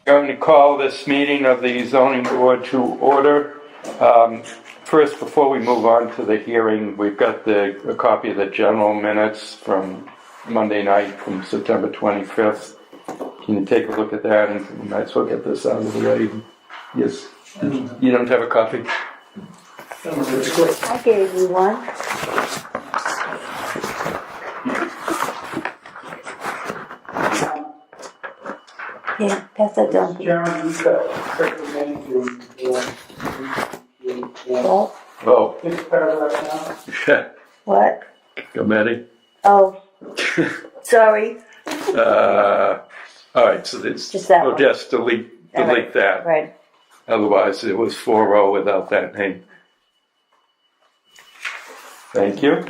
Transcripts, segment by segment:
Going to call this meeting of the zoning board to order. First, before we move on to the hearing, we've got a copy of the general minutes from Monday night from September 25th. Can you take a look at that, and we might as well get this out of the way? Yes. You don't have a copy? I gave you one. Yeah, pass that down. What? Oh. Yeah. What? Committee? Oh. Sorry. All right, so this, Just that we'll one. just delete Right. that. Right. Otherwise, it was 4-0 without that name. Thank you.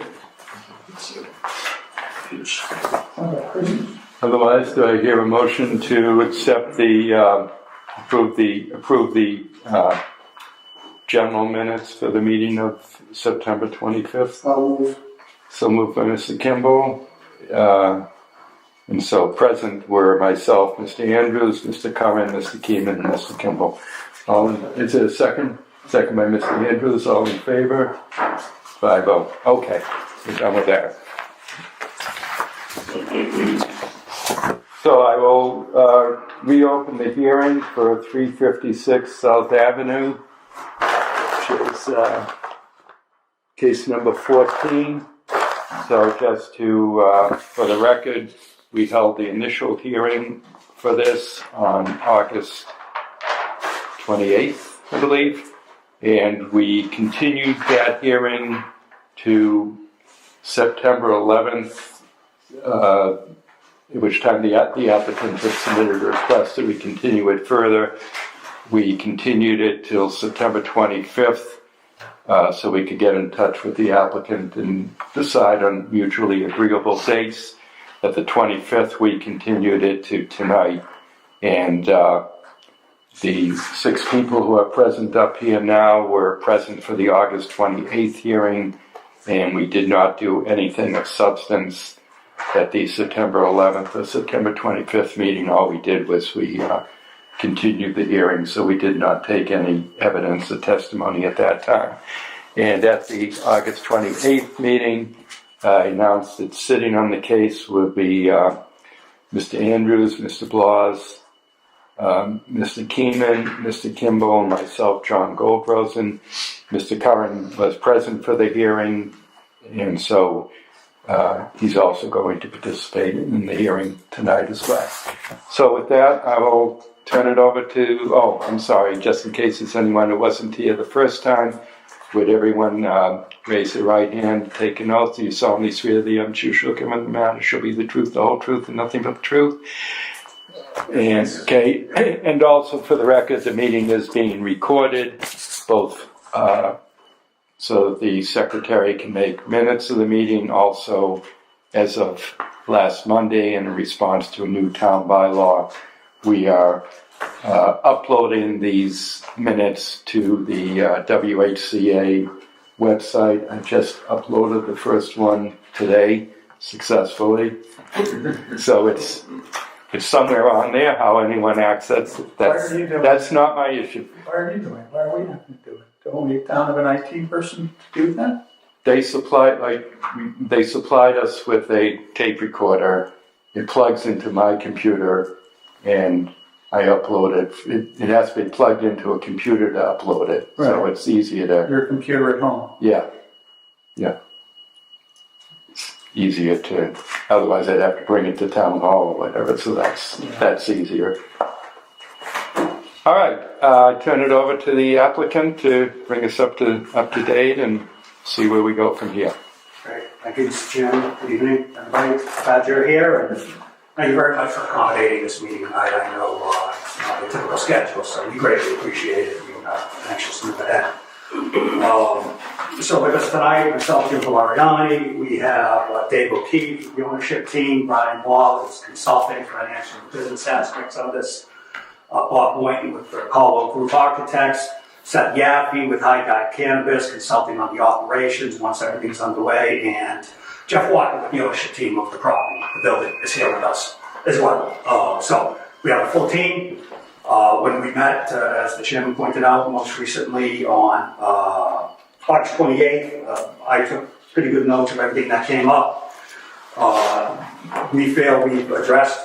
Otherwise, do I hear a motion to accept approve the general minutes for the meeting of September 25th? So moved by Mr. Kimball. And so present were myself, Mr. Andrews, Mr. Curran, Mr. Keeman, and Mr. Kimball. Is it a second? Second by Mr. Andrews. All in favor? 5-0. Okay, we're done with that. So I will reopen the hearing for 356 South Avenue, which is case number 14. So just for the record, we held the initial hearing for this on August 28th, I believe, and we continued that hearing to September 11th, at which time the applicant had submitted a request that we continue it further. We continued it till September 25th, so we could get in touch with the applicant and decide on mutually agreeable dates. At the 25th, we continued it to tonight, and the 6 people who are present up here now were present for the August 28th hearing, and we did not do anything of substance at the September 11th or September 25th meeting. All we did was we continued the hearing, so we did not take any evidence or testimony at that time. And at the August 28th meeting, I announced that sitting on the case would be Mr. Andrews, Mr. Blas, Mr. Keenan, Mr. Kimball, and myself, John Goldrosen. Mr. Curran was present for the hearing, and so he's also going to participate in the hearing tonight as well. So with that, I will turn it over to, I'm sorry, just in case there's anyone who wasn't here the first time, would everyone raise their right hand, take an oath? Do you solemnly swear the true shall come in the matter shall be the truth, the whole truth, and nothing but the truth? And okay, and also for the record, the meeting is being recorded, both so that the secretary can make minutes of the meeting. Also, as of last Monday, in response to a new town bylaw, we are uploading these minutes to the WHCA website. I just uploaded the first one today successfully. So it's somewhere on there. How anyone accesses it, that's not my issue. Why are you doing it? Why are we having to do it? Do only town have an IT person to do that? They supplied us with a tape recorder. It plugs into my computer, and I upload it. It has to be plugged into a computer to upload it, right. So it's easier to... Your computer at home? Yeah. It's easier to... Otherwise, I'd have to bring it to town hall or whatever, so that's easier. All right, I turn it over to the applicant to bring us up to date and see where we go from here. Great. Thank you, Mr. Chairman. Good evening, everybody. Glad you're here, and thank you very much for accommodating this meeting tonight. I know it's not a typical schedule, so we greatly appreciate it. We're anxious to move ahead. So with us tonight, myself, Jim Valeriani, we have Dave O'Keefe, the ownership team, Brian Wall is consulting, financial and business aspects of this, Bob Boynton with the Caldwell Group Architects, Seth Yaffe with High Guide Cannabis, consulting on the operations once everything's underway, and Jeff Walker with the ownership team of the property. The building is here with us as well. So we have a full team. When we met, as the chairman pointed out, most recently on August 28th, I took pretty good notes of everything that came up. We feel we've addressed,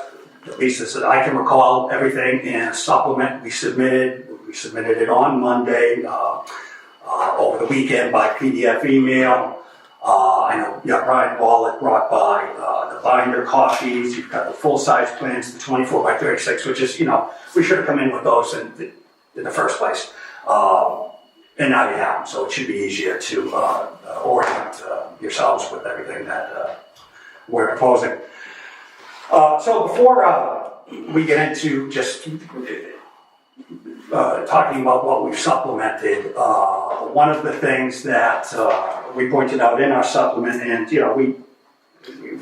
at least as I can recall, everything in a supplement we submitted. We submitted it on Monday, over the weekend by PDF email. I know, Brian Wallach brought by the binder copies. You've got the full-size plans, the 24 by 36, which is, we should have come in with those in the first place. And now you have them, so it should be easier to orient yourselves with everything that we're proposing. So before we get into just talking about what we've supplemented, one of the things that we pointed out in our supplement, and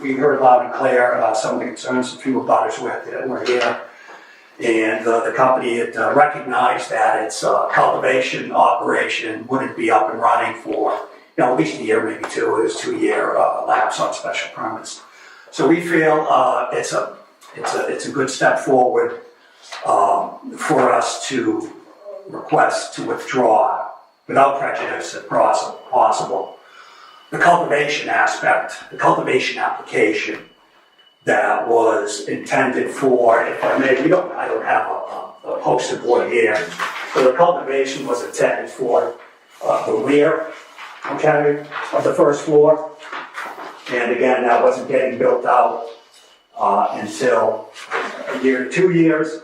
we heard loud and clear some of the concerns a few abutters were here, and the company had recognized that its cultivation operation wouldn't be up and running for at least a year, maybe two. It was 2-year lapse on special permits. So we feel it's a good step forward for us to request to withdraw without prejudice if possible the cultivation aspect, the cultivation application that was intended for, if I may, I don't have a poster board here, so the cultivation was intended for the rear, okay, of the first floor. And again, that wasn't getting built out until a year to 2 years.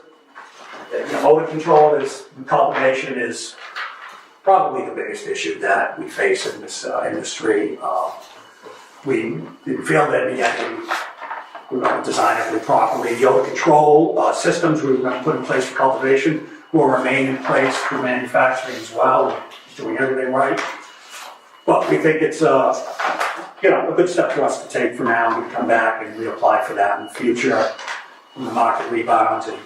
Odor control cultivation is probably the biggest issue that we face in this industry. We didn't feel that we were going to design it properly. The odor control systems we were going to put in place for cultivation will remain in place for manufacturing as well, doing everything right. But we think it's a good step for us to take for now. We can come back and reapply for that in the future when the market rebounds and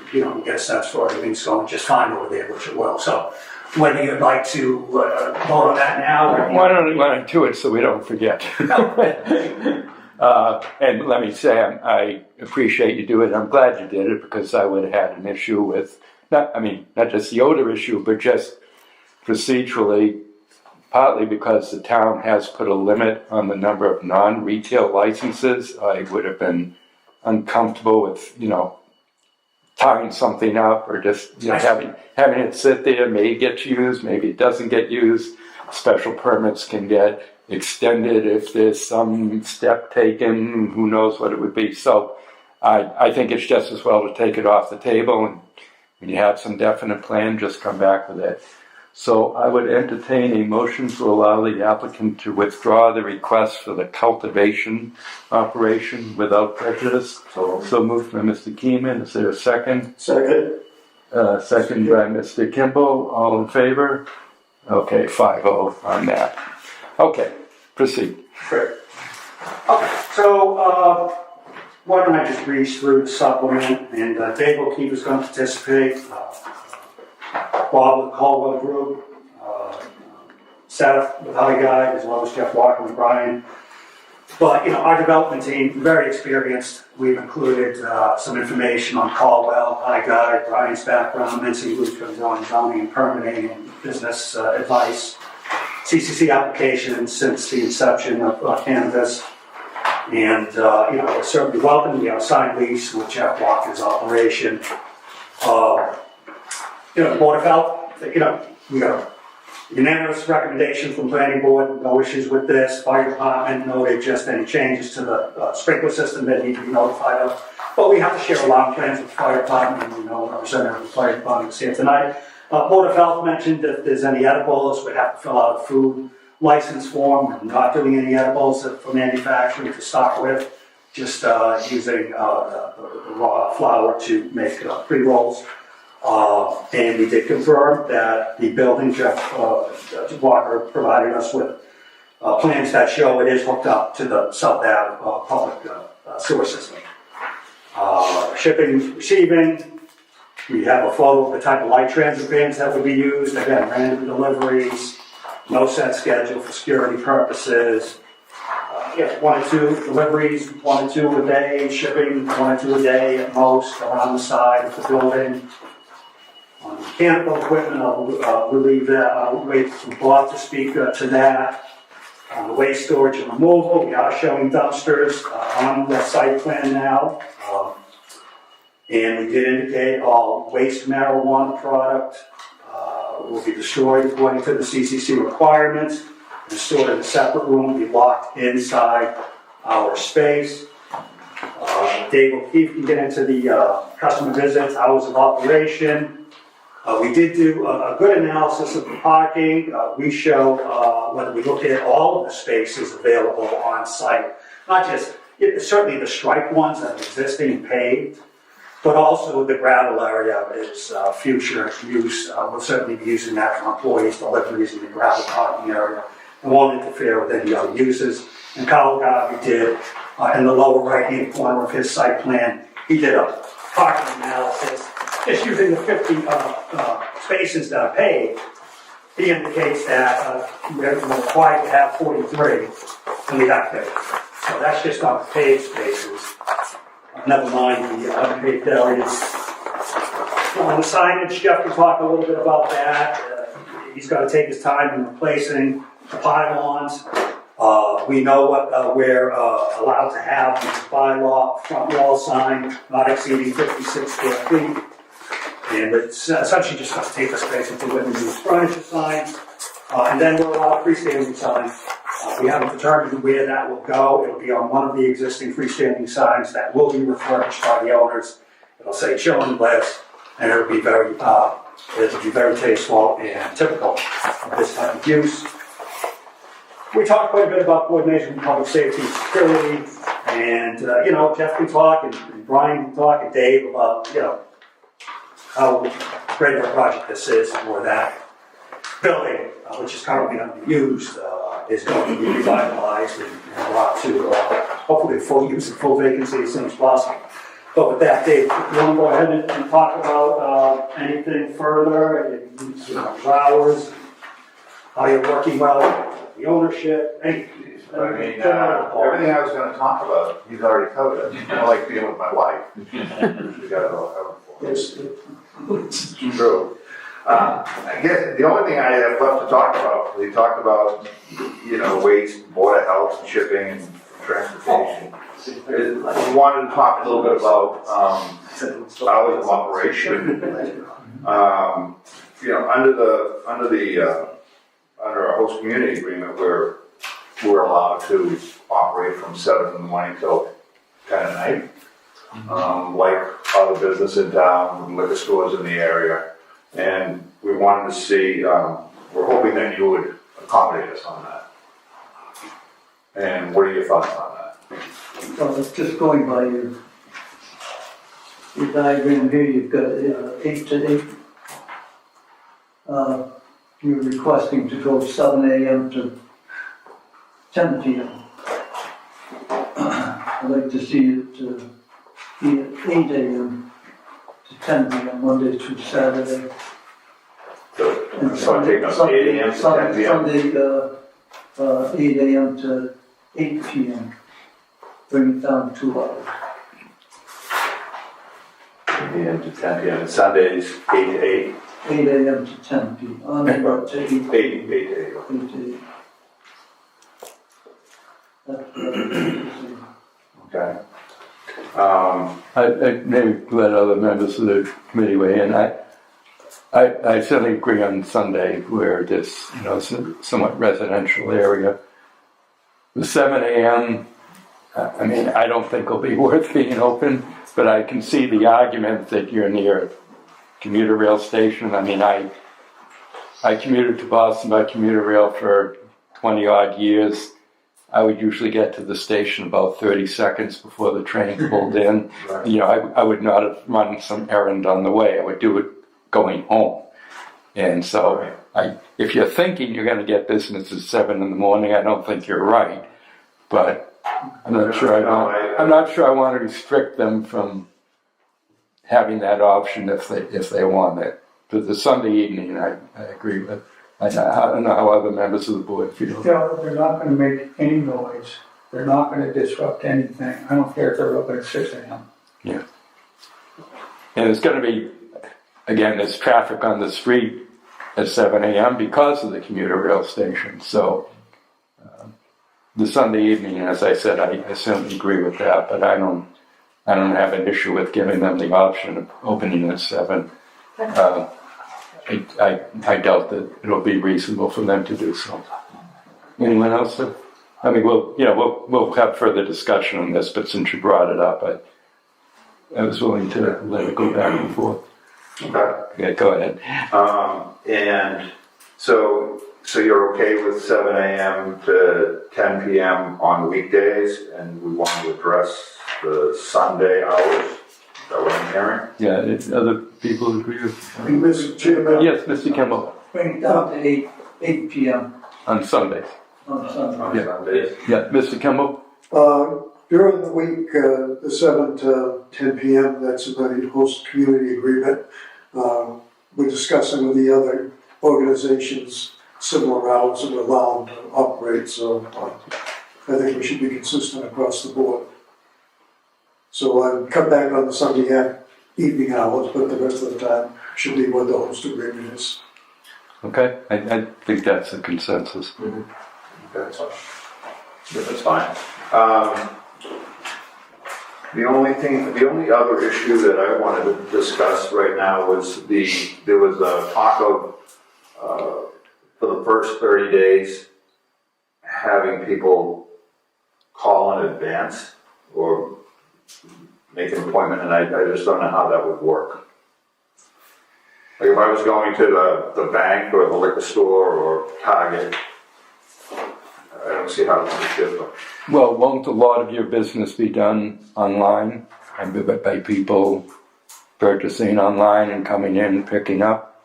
get a sense for everything's going just fine over there, which it will. So whether you'd like to vote on that now, or why don't we do it so we don't forget? And let me say, I appreciate you doing it. I'm glad you did it because I would have had an issue with not just the odor issue, but just procedurally. Partly because the town has put a limit on the number of non-retail licenses. I would have been uncomfortable with, tying something up or just, having it sit there. Maybe it gets used, maybe it doesn't get used. Special permits can get extended if there's some step taken, who knows what it would be. So I think it's just as well to take it off the table, and when you have some definite plan, just come back with it. So I would entertain a motion to allow the applicant to withdraw the request for the cultivation operation without prejudice. So moved by Mr. Keeman. Is there a second? Second. Second by Mr. Kimball. All in favor? Okay, 5-0 on that. Okay, proceed. Great. Okay, so why don't I just breeze through the supplement, and Dave O'Keefe is going to participate. Bob with Caldwell Group, Seth with High Guide, as well as Jeff Walker and Brian. But, our development team, very experienced. We've included some information on Caldwell, High Guide, Brian's background, Mincy, who's been doing zoning and permitting and business advice, CCC applications since the inception of cannabis. And, we're certainly welcome. We have a signed lease with Jeff Walker's operation. The Board of Health, we got unanimous recommendation from Planning Board, no issues with this. Fire Department noted just any changes to the sprinkler system that need to be notified of. But we have to share alarm plans with the Fire Department, and representative of the Fire Department is here tonight. Board of Health mentioned if there's any edibles, we'd have to fill out a food license form. We're not doing any edibles for manufacturing to start with, just using the raw flour to make pre-rolls. And we did confirm that the building, Jeff Walker provided us with plans that show it is hooked up to the South Ave public sewer system. Shipping, receiving, we have a photo of the type of light transit vans that would be used. Again, random deliveries, no set schedule for security purposes. 1 or 2 deliveries, 1 or 2 a day, shipping 1 or 2 a day at most around the side of the building. Mechanical equipment, I'll relieve that, I'll wait for Bob to speak to that. The waste storage and removal, we are showing dumpsters on the site plan now. And we did indicate all waste marijuana product will be destroyed according to the CCC requirements and stored in a separate room, be locked inside our space. Dave O'Keefe can get into the customer visits, hours of operation. We did do a good analysis of the parking. We show, when we look at all of the spaces available on site, not just, certainly the striped ones that are existing and paved, but also the gravel area is future use. We'll certainly be using that for employees, deliveries in the gravel parking area. It won't interfere with any other uses. And Kyle Garvey did, in the lower right-hand corner of his site plan, he did a parking analysis, just using the 50 spaces that are paved. He indicates that we're required to have 43, and we got 50. So that's just on paved spaces. Never mind the unpaved areas. On the signage, Jeff can talk a little bit about that. He's got to take his time in replacing the pylons. We know what we're allowed to have in the bylaw, front wall sign, not exceeding 56 square feet. And it's essentially just going to take the space into Whitman new furniture signs. And then we'll allow freestanding signs. We haven't determined where that will go. It'll be on one of the existing freestanding signs that will be refurbished by the owners. It'll say children bliss, and it'll be very tasteful and typical of this type of use. We talked quite a bit about coordination with public safety and security, and Jeff can talk, and Brian can talk, and Dave about how great of a project this is for that building, which is currently underused, is going to be revitalized and brought to hopefully full use and full vacancy as soon as possible. But with that, Dave, if you want to go ahead and talk about anything further, hours, how you're working well, the ownership, anything. I mean, everything I was going to talk about, he's already covered it. I like being with my wife. She got it all covered for us. It's true. I guess the only thing I have left to talk about, we talked about, waste, border health, and shipping, and transportation. We wanted to talk a little bit about hours of operation. Under our host community agreement, we're allowed to operate from 7 in the morning till 10 at night, like other business in town, liquor stores in the area. And we wanted to see, we're hoping that you would accommodate us on that. And what are your thoughts on that? Well, it's just going by your diagram here, you've got 8 to 8. You're requesting to go 7 a.m. to 10 p.m. I'd like to see it be at 8 a.m. to 10 p.m. Monday through Saturday. So take us 8 a.m. to 10 p.m. Sunday, 8 a.m. to 8 p.m. Bring it down 2 hours. 8 a.m. to 10 p.m. and Sundays 8 to 8. 8 a.m. to 10 p.m. On the road to 8 to 8. 8 to 8. That's what I Okay. I maybe let other members of the committee weigh in. I certainly agree on Sunday where this, it's a somewhat residential area. The 7 a.m., I don't think will be worth being open, but I can see the argument that you're near a commuter rail station. I commuted to Boston by commuter rail for 20 odd years. I would usually get to the station about 30 seconds before the train pulled in. Right. I would not have run some errand on the way. I would do it going home. And so if you're thinking you're going to get business at 7 in the morning, I don't think you're right. But I'm not sure I want to restrict them from having that option if they want it. But the Sunday evening, I agree with. I don't know how other members of the board feel. They're not going to make any noise. They're not going to disrupt anything. I don't care if they're open at 6 a.m. Yeah. And it's going to be, again, there's traffic on the street at 7 a.m. because of the commuter rail station. So the Sunday evening, as I said, I certainly agree with that, but I don't have an issue with giving them the option of opening at 7. I doubt that it'll be reasonable for them to do so. Anyone else? I mean, we'll have further discussion on this, but since you brought it up, I was willing to let it go back and forth. Okay. Yeah, go ahead. And so you're okay with 7 a.m. to 10 p.m. on weekdays, and we want to address the Sunday hours? Is that what I'm hearing? Yeah, other people agree with? Mr. Chairman, Yes, Mr. Kimball, bring it down to 8 p.m. on Sundays. on Sunday. On Yeah. Sundays? Yeah, Mr. Kimball? During the week, the 7 to 10 p.m., that's a very host community agreement. We're discussing with the other organizations similar hours that we're allowed to operate, so I think we should be consistent across the board. So I'd cut back on the Sunday evening hours, but the rest of the time should be what the host agreement is. Okay, I think that's a consensus. That's fine. The only other issue that I wanted to discuss right now was there was a talk of, for the first 30 days, having people call in advance or make an appointment, and I just don't know how that would work. Like if I was going to the bank or the liquor store or Target, I don't see how it would be different. Well, won't a lot of your business be done online and by people purchasing online and coming in and picking up?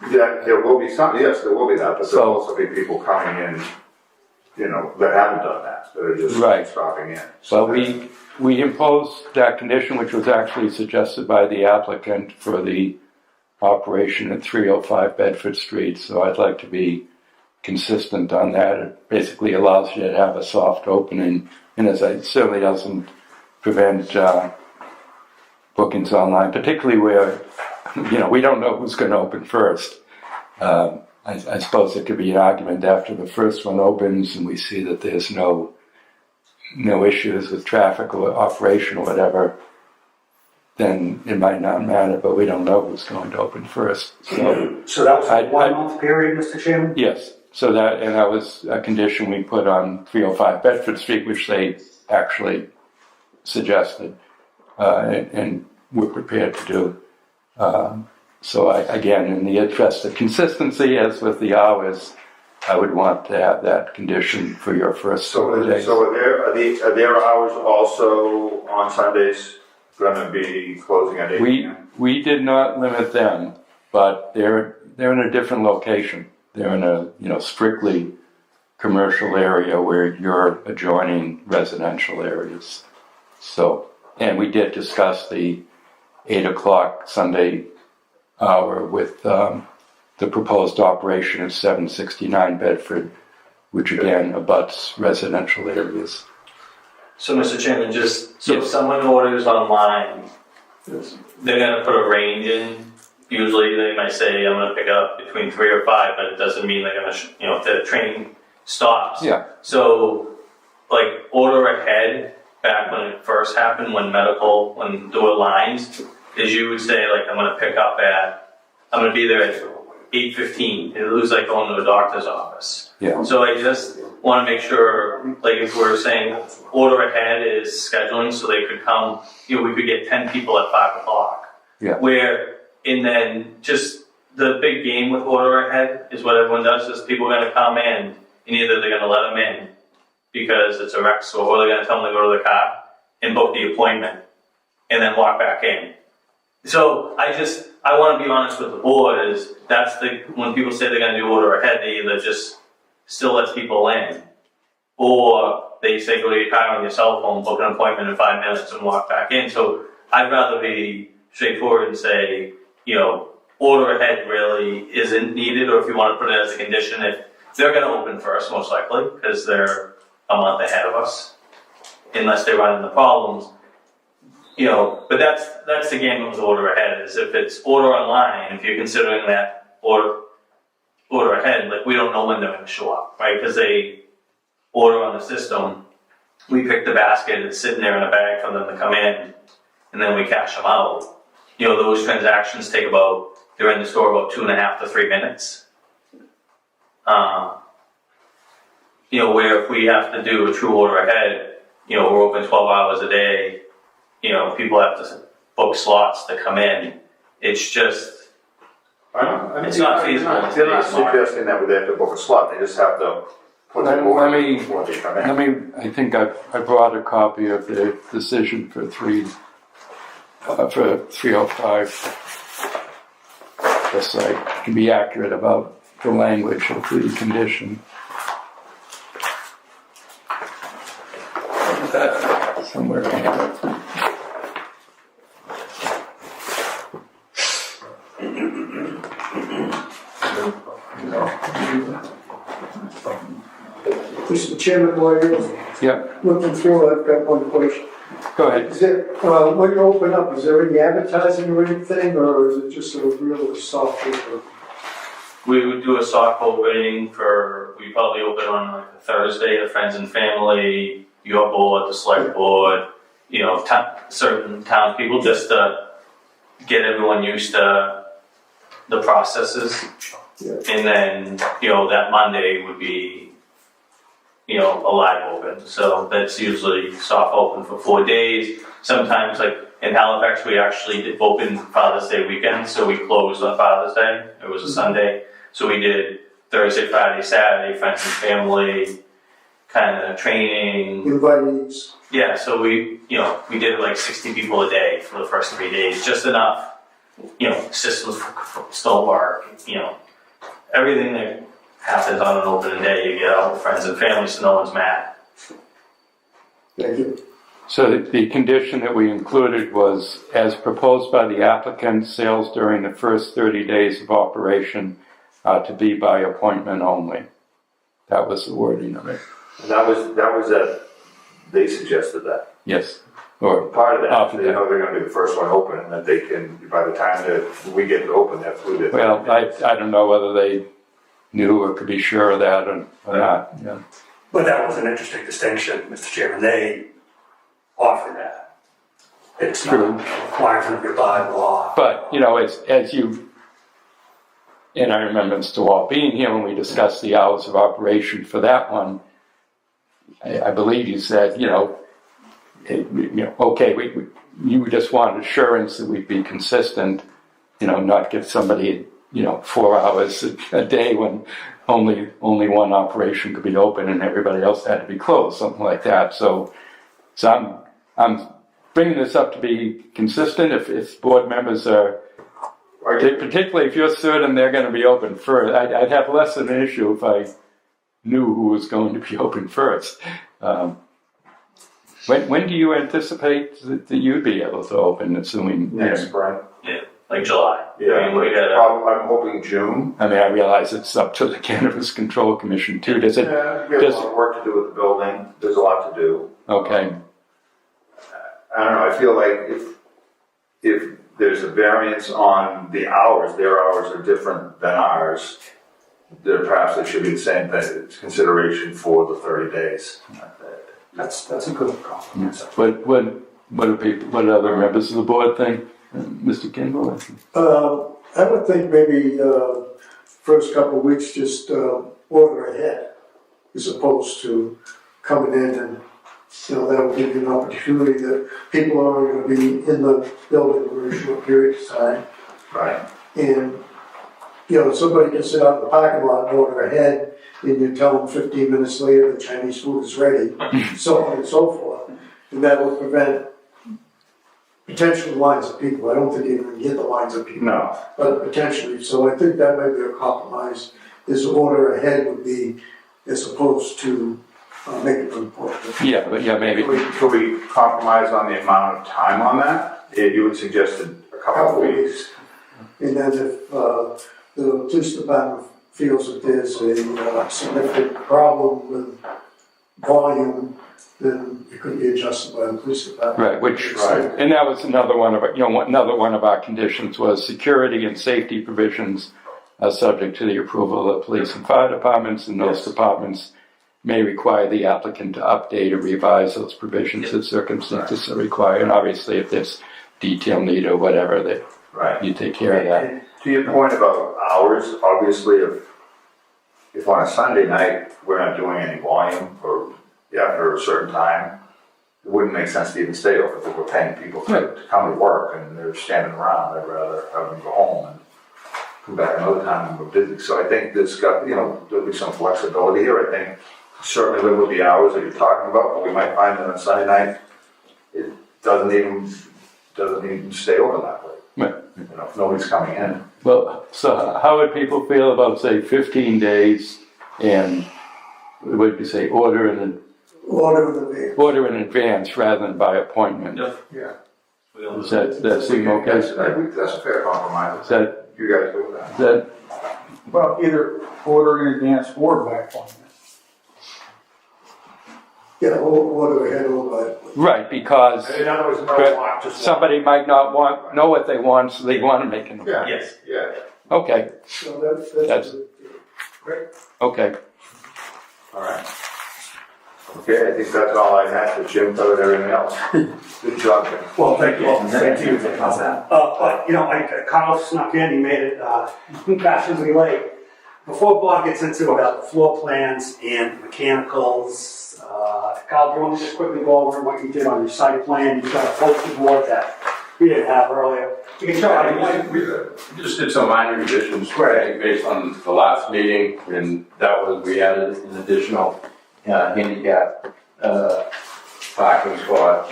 Yeah, there will be some, yes, there will be that, but there'll So- also be people coming in, that haven't done that are just Right. stopping in. Well, we imposed that condition, which was actually suggested by the applicant for the operation at 305 Bedford Street, so I'd like to be consistent on that. It basically allows you to have a soft opening, and it certainly doesn't prevent bookings online, particularly where, we don't know who's going to open first. I suppose it could be an argument after the first one opens and we see that there's no issues with traffic or operation or whatever, then it might not matter, but we don't know who's going to open first. So that was I- a 1 month period, Mr. Chairman? Yes, so that was a condition we put on 305 Bedford Street, which they actually suggested, and we're prepared to do. So again, in the interest of consistency, as with the hours, I would want to have that condition for your first So days. are their hours also on Sundays gonna be closing at 8 p.m.? We did not limit them, but they're in a different location. They're in a strictly commercial area where you're adjoining residential areas. So, and we did discuss the 8 o'clock Sunday hour with the proposed operation at 769 Bedford, which again abuts residential areas. So, Mr. Chairman, so if Yes. someone orders online, they're gonna put a range in. Usually they might say, I'm gonna pick up between 3 or 5, but it doesn't mean they're gonna, if the train stops. Yeah. So, order ahead, back when it first happened, when there were lines, is you would say, I'm gonna be there at 8:15. It was like going to a doctor's office. Yeah. So I just want to make sure, if we're saying order ahead is scheduling, so they could come, we could get 10 people at 5 o'clock. Yeah. And then just the big game with order ahead is what everyone does is people are going to come in, and either they're going to let them in because it's a rec store, or they're going to tell them to go to the car and book the appointment and then walk back in. So I want to be honest with the board is when people say they're going to do order ahead, they either just still let people in, or they say go to your car on your cell phone, book an appointment in 5 minutes and walk back in. So I'd rather be straightforward and say, order ahead really isn't needed, or if you want to put it as a condition, if they're going to open first, most likely, because they're a month ahead of us, unless they run into problems. but that's the game with order ahead. Is if it's order online, if you're considering that order ahead, like we don't know when they're going to show up, right? Because they order on the system. We pick the basket, it's sitting there in a bag for them to come in, and then we cash them out. Those transactions take they're in the store about 2.5 to 3 minutes. Where if we have to do a true order ahead, we're open 12 hours a day, people have to book slots to come in. It's just, it's not feasible. They're not suggesting that they have to book a slot, they just have to put that order before they come in. I think I brought a copy of the decision for 305. Just so I can be accurate about the language of the condition. Somewhere in here. Mr. Chairman, while you're Yeah, looking through, I've got one question. go ahead. Is it, when you open up, is there any advertising or anything, or is it just a real soft open? We would do a soft opening we probably open on like a Thursday, the friends and family, your board, the select board, certain townspeople, just to get everyone used to the processes. Yeah. And then, that Monday would be, a live open. So that's usually soft open for 4 days. Sometimes, like in Halifax, we actually did open Father's Day weekend, so we closed on Father's Day. It was a Sunday. So we did Thursday, Friday, Saturday, friends and family, kind of training. Invitees. Yeah, so we did like 60 people a day for the first 3 days, just enough, systems still work, everything that happens on an open day, you get all the friends and family so no one's mad. Thank you. So the condition that we included was, as proposed by the applicant, sales during the first 30 days of operation to be by appointment only. That was the wording of it. And that was they suggested that. Yes. Or Part of that, after they that. know they're gonna be the first one open, and that they can, by the time that we get to open, they're through it. Well, I don't know whether they knew or could be sure of that or not. Yeah. But that was an interesting distinction, Mr. Chairman. They offer that. It's True. not a requirement of your bylaw. But, it's as you, and I remember Mr. Wall being here when we discussed the hours of operation for that one. I believe you said, okay, you just wanted assurance that we'd be consistent, not give somebody, 4 hours a day when only one operation could be open and everybody else had to be closed, something like that. So I'm bringing this up to be consistent. If board members are, particularly if you're certain they're going to be open first, I'd have less of an issue if I knew who was going to be open first. When do you anticipate that you'd be able to open, assuming Next spring. Yeah, like July. Yeah, I'm hoping June. I mean, I realize it's up to the Cannabis Control Commission too. Does it? Yeah, we have a lot of work to do with the building. There's a lot to do. Okay. I don't know. I feel like if there's a variance on the hours, their hours are different than ours. Perhaps there should be the same consideration for the 30 days. That's a good compromise. What other members of the board think? Mr. Kimball? I would think maybe first couple of weeks just order ahead as opposed to coming in and that would give you an opportunity that people are going to be in the building for a short period of time. Right. And somebody can sit out in the parking lot and order ahead and you tell them 15 minutes later the Chinese food is ready, so on and so forth. And that will prevent potential lines of people. I don't think you're going to get the lines of people. No. But potentially. So I think that might be a compromise. This order ahead would be as opposed to make it important. Yeah, but maybe. Could we compromise on the amount of time on that? You would suggest a couple of weeks. And then if the police department feels that there's a significant problem with volume, then it could be adjusted by the police department. Right, which, Right. and that was another one of, another one of our conditions was security and safety provisions are subject to the approval of the police and fire departments, and those departments may require the applicant to update or revise those provisions as circumstances are required. And obviously, if there's detail need or whatever, that Right. you take care of that. And to your point about hours, obviously, if on a Sunday night, we're not doing any volume, or after a certain time, it wouldn't make sense to even stay open, because we're paying people to come to work, and they're standing around. I'd rather have them go home and come back another time when we're busy. So I think there's got, there'll be some flexibility here. I think certainly live with the hours that you're talking about, but we might find that on Sunday night, it doesn't even stay open that way. Right. If nobody's coming in. Well, so how would people feel about, say, 15 days and, what would you say, order in advance rather than by appointment? Yeah. Does that seem okay? That's a fair compromise. Is that, You guys go with that. is that, Well, either order in advance or by appointment. Yeah, order ahead or by. right, because In other words, no but want, just somebody might not know what they want, so they want to make an appointment. Yeah. Yes. Yeah. Okay, So That's- okay. All right. Okay, I think that's all I had, so Jim covered everything else. Good job, Jim. Well, thank you. Thank you. Carl snuck in, he made it fashionably late. Before Bob gets into about the floor plans and mechanicals, Carl, do you want to just quickly go over what you did on your site plan? You've got a posted board that we didn't have earlier. You can show how you We just did some minor additions, I think, based on the last meeting, and that was, we added an additional handicap parking spot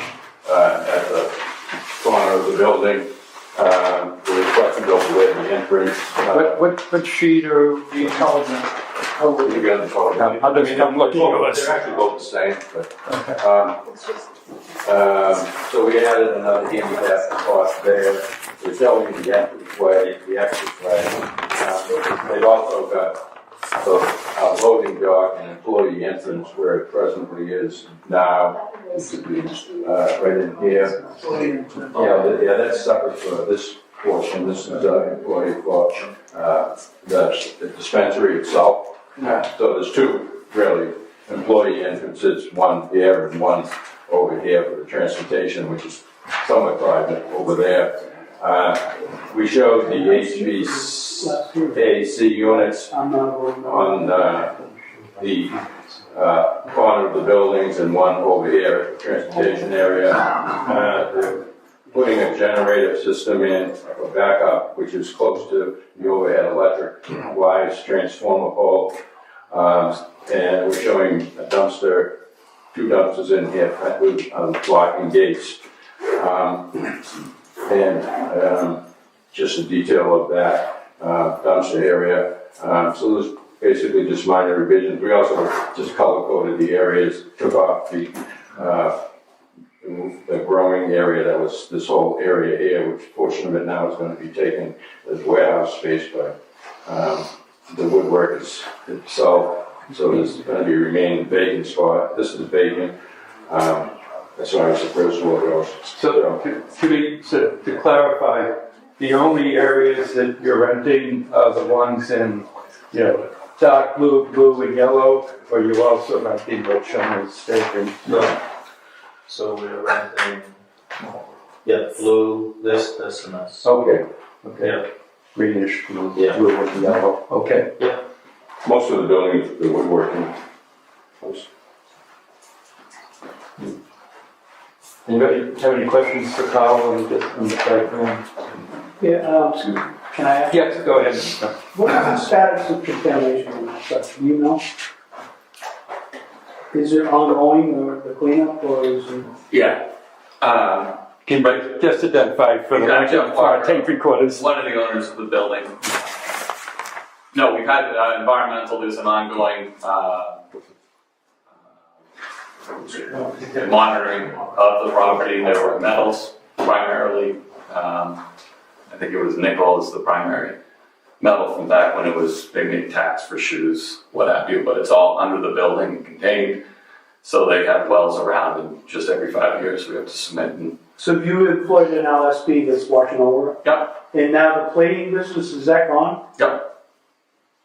at the corner of the building. We requested over where the entrance. What sheet are we? Intelligent. You got the photo. I'll just come look They're at this. actually both the same, but, so we added another handicap spot there. We're showing the entrance way, the exit way. They've also got the loading dock and employee entrance where it presently is now. It should be right in here. Yeah, that's separate for this portion. This is employee for the dispensary itself. So there's two really employee entrances, one here and one over here for the transportation, which is somewhat private over there. We showed the HVAC units on the corner of the buildings and one over here at the transportation area. They're putting a generator system in for backup, which is close to the overhead electric wires transformer pole. And we're showing a dumpster, two dumpsters in here with blocking gates. Just a detail of that dumpster area. So there's basically just minor revisions. We also just color coded the areas, took off the growing area that was this whole area here, which portion of it now is going to be taken as warehouse space by the woodworkers itself. So there's going to be remaining vacant spot. This is vacant. As far as the first floor goes. So to clarify, the only areas that you're renting are the ones in, dark blue, blue and yellow, or you also renting what Sean is stating? No. So we're renting, blue, this, and this. Okay, Yeah. greenish blue, Yeah. blue and yellow, okay. Most of the buildings, the woodworking. Anybody have any questions for Carl on the site plan? Yeah, can I ask? Yes, go ahead. What is the status of contamination on that site? Do you know? Is it ongoing, or the cleanup, or is it? Yeah. Can you just identify for the Exactly. for our tape recorders? One of the owners of the building. No, we've had environmental, there's an ongoing monitoring of the property. There were metals primarily. I think it was nickel is the primary metal from back when it was, they made tax for shoes, what have you, but it's all under the building, contained. So they have wells around, and just every 5 years we have to submit. And So you employed an LSP that's watching over it? Yep. And now the plating business, is that gone? Yep.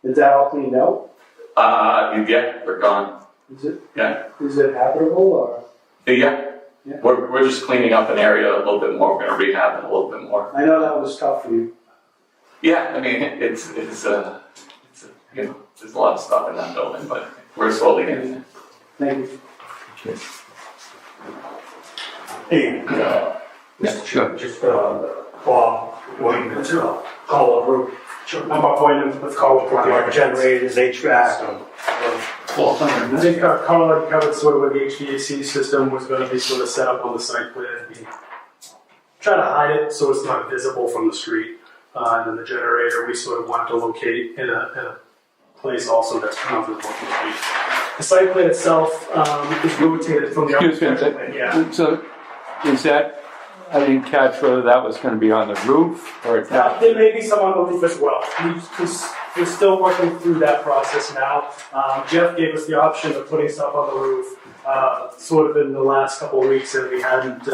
Is that all cleaned out? Yeah, they're gone. Is it? Yeah. Is it habitable or? Yeah. Yeah. We're just cleaning up an area a little bit more. We're going to rehab it a little bit more. I know that was tough for you. Yeah, I mean, it's you know, there's a lot of stuff in that building, but we're slowly getting there. Thank you. Hey, Yeah, sure. just, Bob, Whitman, call over. I'm appointed with call over generators, HVAC. I think Carl already covered sort of what the HVAC system was going to be sort of set up on the site plan. We try to hide it so it's not visible from the street. And then the generator, we sort of wanted to locate in a place also that's not visible from the street. The site plan itself is rotated from the Excuse me, architectural plan. Yeah. so is that, I didn't catch whether that was gonna be on the roof or attached? There may be some on the roof as well. We're still working through that process now. Jeff gave us the option of putting stuff on the roof sort of in the last couple of weeks, and we hadn't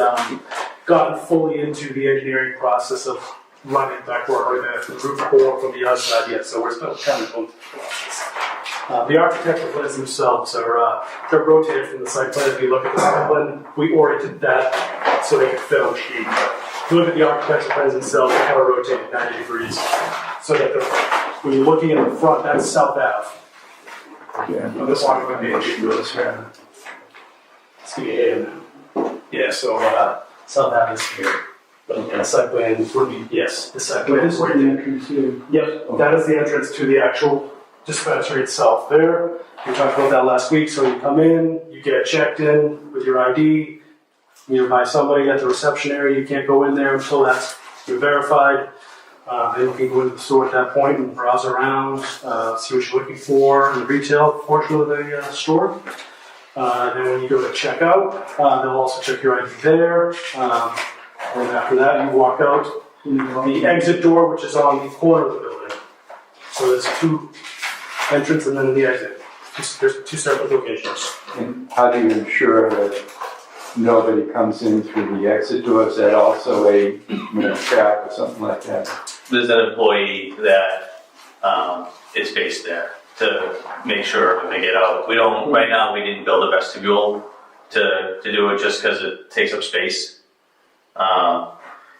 gotten fully into the engineering process of running back or the roof core from the outside yet, so we're still kind of going through the process. The architectural plans themselves are they're rotated from the site plan. If you look at the site plan, we oriented that so they could fit on the sheet. If you look at the architectural plans themselves, they kind of rotated 90 degrees so that when you're looking at the front, that's South Ave. Yeah. On this one, would be a sheet goes here. Yeah, so South Ave is here. But the site plan would be, yes, the site plan This is is right the there. entrance here. Yep, that is the entrance to the actual dispensary itself there. We talked about that last week, so you come in, you get checked in with your ID, either by somebody at the reception area, you can't go in there until you're verified. Then you can go into the store at that point and browse around, see what you're looking for in the retail portion of the store. Then when you go to check out, they'll also check your ID there. And after that, you walk out the exit door, which is on the corner of the building. So there's two entrance and then the exit. There's two separate locations. And how do you ensure that nobody comes in through the exit door? Is that also a, trap or something like that? There's an employee that is based there to make sure when they get out. We don't, right now we didn't build a vestibule to do it just because it takes up space.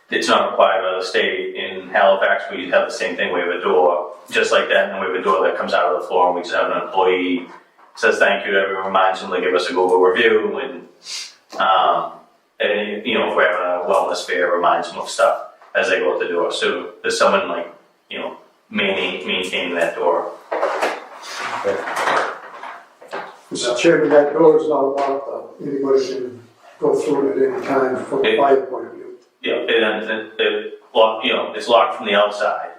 It's not required by the state. In Halifax, we have the same thing. We have a door just like that, and we have a door that comes out of the floor, and we just have an employee says thank you. Everyone reminds them to give us a Google review, and if we're having a wellness fair, reminds them of stuff as they go out the door. So there's someone maintaining that door. Mr. Chairman, that door is not locked though. Anybody can go through it at any time from a fire point of view. Yeah, it's locked from the outside,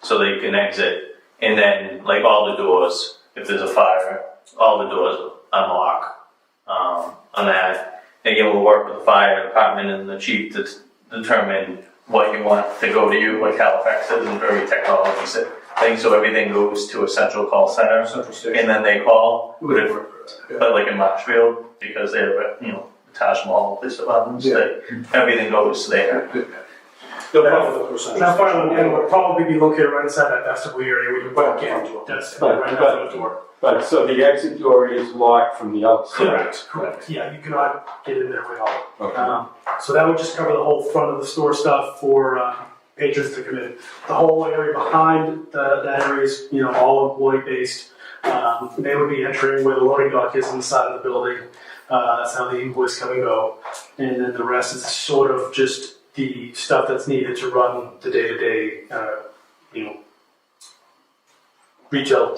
so they can exit. And then, like all the doors, if there's a fire, all the doors unlock on that. Again, we'll work with the fire department and the chief to determine what you want to go to you. Like Halifax isn't very technology thing, so everything goes to a central call center, and then they call. But like in Marshfield, because they have the Taj Mahal police departments, everything goes there. That final end would probably be located right inside that vestibule area where you walk in. That's right outside the door. But so the exit door is locked from the outside? Correct. Yeah, you cannot get in there at all. Okay. So that would just cover the whole front of the store stuff for patrons to come in. The whole area behind that area is, all employee based. They would be entering where the loading dock is inside of the building. That's how the invoice come and go. And then the rest is sort of just the stuff that's needed to run the day-to-day, retail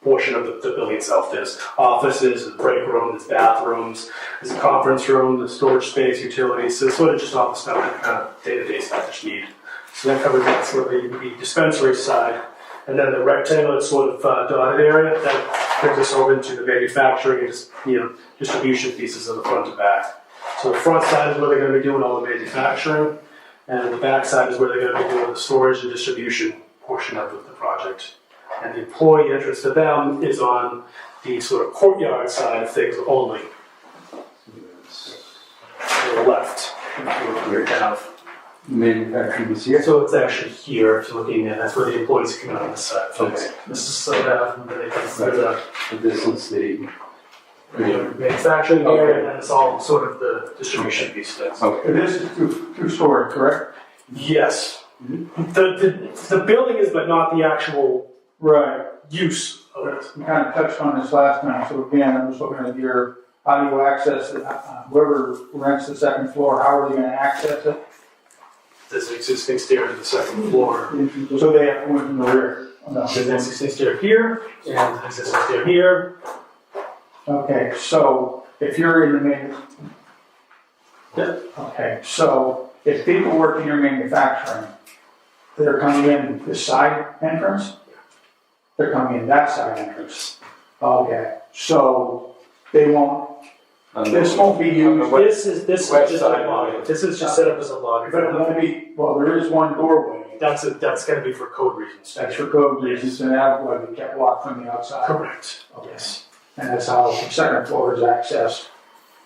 portion of the building itself. There's offices, there's break room, there's bathrooms, there's a conference room, there's storage space, utilities. So it's sort of just all the stuff that kind of day-to-day stuff that you need. So that covers that sort of the dispensary side. And then the rectangular sort of dotted area, that brings us over into the manufacturing and distribution pieces of the front to back. So the front side is where they're going to be doing all the manufacturing, and the back side is where they're going to be doing the storage and distribution portion of the project. And the employee entrance to them is on the sort of courtyard side of things only. to the left. We're kind of, Manufacturing is here. so it's actually here, if you're looking at, that's where the employees come in on this side. Okay. This is so that they can see the This is the, manufacturing area, and then it's all sort of the distribution piece. okay. This is two-story, correct? Yes. The building is, but not the actual Right. use of it. We kind of touched on this last time, so again, I'm just looking at how do you access it? Whoever rents the second floor, how are they gonna access it? There's an existing stair to the second floor. So they have to go in from the rear. There's an existing stair here, and an existing stair here. Okay, so if you're in the main. Yeah. Okay, so if people work in your manufacturing, they're coming in the side entrance? They're coming in that side entrance? Okay, so they won't, this won't be used, This is just West a side. lobby. This is just set up as a lobby. but it won't be, well, there is one doorway. That's gonna be for code reasons. That's for code reasons, and that way we can't walk from the outside. Correct. Yes. And that's how the second floor is accessed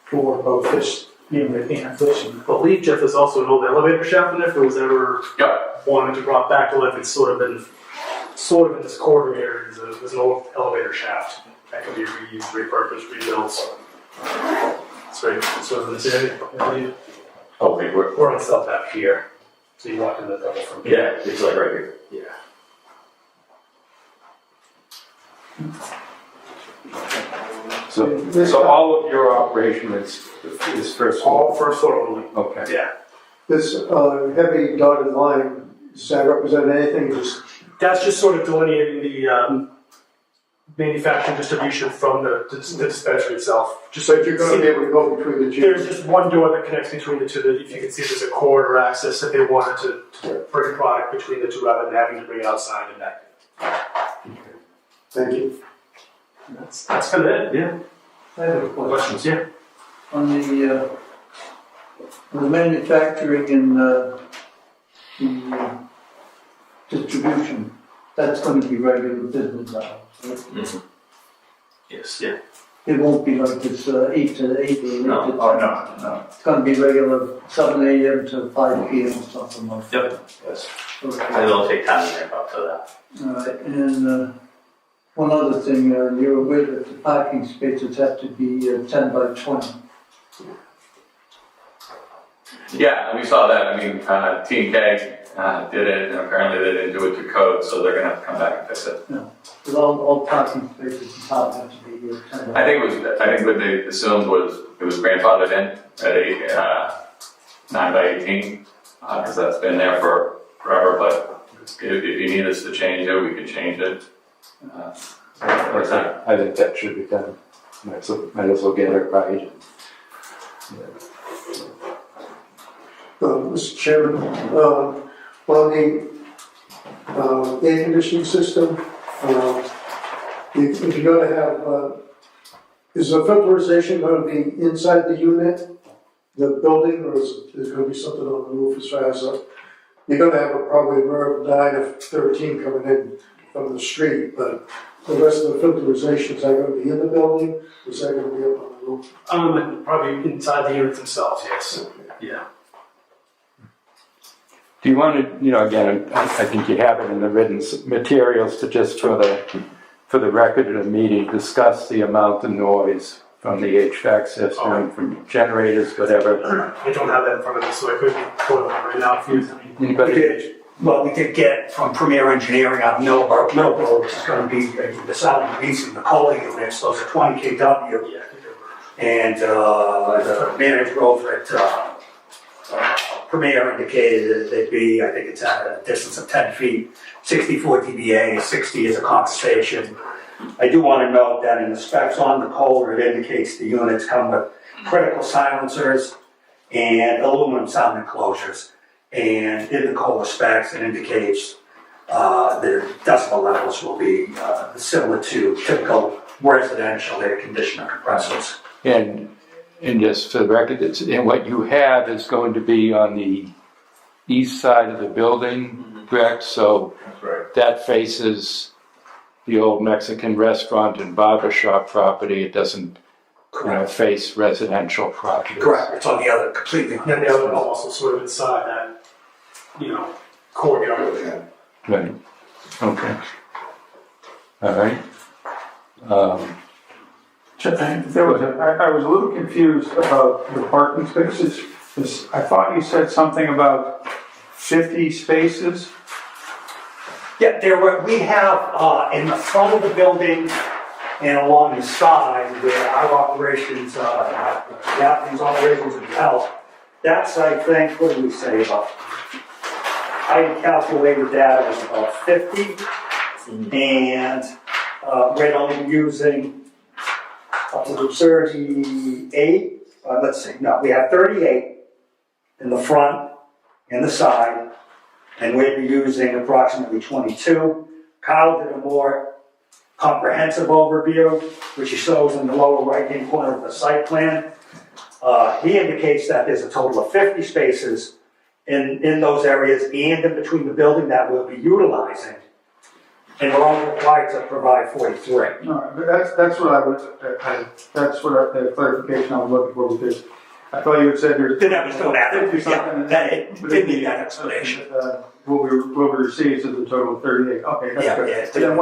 for both this unit and this unit. I believe, Jeff, there's also an old elevator shaft in there, if it was ever Yep. wanted to brought back to life, it's sort of in this corridor area, there's an old elevator shaft that can be reused, repurposed, rebuilt. It's right, sort of in this area, I believe. Okay, We're on stuff back here, so you walk in the double from here. yeah, it's like right here. Yeah. So all of your operation is first floor? All first floor only. Okay. Yeah. This heavy dotted line, does that represent anything? Just That's just sort of delineating the manufacturing distribution from the dispensary itself. Just so you're going to be able to go between the There's two. just one door that connects between the two. If you can see, there's a corridor access if they wanted to bring product between the two rather than having to bring it outside and back. Thank you. That's kind of it. Yeah. I have a question. Questions? Yeah. On the manufacturing and the distribution, that's going to be regular business hours. Right? Yes, yeah. It won't be like it's 8 to 8 or 8 No. to 10. Oh, no. It's going to be regular 7 a.m. to 5 p.m. or something like that. Yep. Yes. Okay. And it'll take time to ramp up to that. All right, and one other thing, you're aware that the parking spaces have to be 10 by 20. Yeah, and we saw that. I mean, T&K did it, and apparently they didn't do it to code, so they're gonna have to come back and fix it. But all parking spaces in town have to be 10 by 20. I think what they assumed was it was grandfathered in at 9 by 18, because that's been there for forever. But if you need us to change it, we can change it. I think that should be done. Might as well get it right. Mr. Chairman, on the air conditioning system, if you're going to have, is the filterization going to be inside the unit, the building, or is there going to be something on the roof as far as you're going to have probably a MERV 9 or 13 coming in from the street, but the rest of the filterization, is that going to be in the building, or is that going to be up on the roof? Probably inside the units themselves. Yes. Yeah. Do you want to, again, I think you have it in the written materials to just for the record of the meeting, discuss the amount of noise from the HVAC system, from generators, whatever. I don't have that in front of me, so I couldn't pull it up right now. If you Anybody? Well, we did get from Premier Engineering out of Millbrook, which is going to be the Southern Region, the COLA units, those are 20 kW. Yeah. And the manager over at Premier indicated that they'd be, I think it's at a distance of 10 feet, 64 dBA, 60 is a compensation. I do want to note that in the specs on the COLA, it indicates the units come with critical silencers and aluminum sound enclosures. And in the COLA specs, it indicates the decibel levels will be similar to typical residential air conditioner compressors. And just for the record, and what you have is going to be on the east side of the building, correct? So That's right. that faces the old Mexican restaurant and barber shop property. It doesn't face residential properties. Correct, it's on the other, completely. And the other one also sort of inside that, courtyard. Right, okay. All right. I was a little confused about the parking spaces. 'Cause I thought you said something about 50 spaces. Yeah, we have, in the front of the building and along the side where our operations, these operations are held, that's, I think, what did we say about? I calculated that as about 50, and we're only using up to 38. We have 38 in the front and the side, and we'd be using approximately 22. Kyle did a more comprehensive overview, which he shows in the lower right-hand corner of the site plan. He indicates that there's a total of 50 spaces in those areas and in between the building that we'll be utilizing. And we're only required to provide 43. No, but that's what the clarification I was looking for, because I thought you had said there's. That was still that. 50 something. Yeah, it didn't need that explanation. What we received is a total of 38. Okay, that's Yeah, good. yeah, And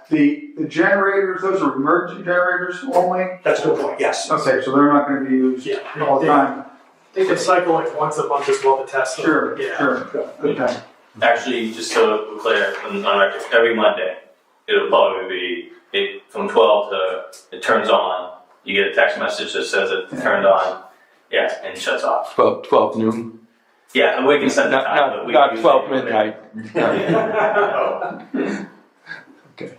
then the generators, those are emergency generators only? That's a good point, yes. Okay, so they're not going to be used all the time? They can cycle like once a month as well to test them. Sure, Yeah. sure. Okay. Actually, just so we're clear, on record, every Monday, it'll probably be from 12 to it turns on. You get a text message that says it turned on, and it shuts off. 12 noon, Yeah, and we can set the time, but we not use 12 it. midnight. Okay.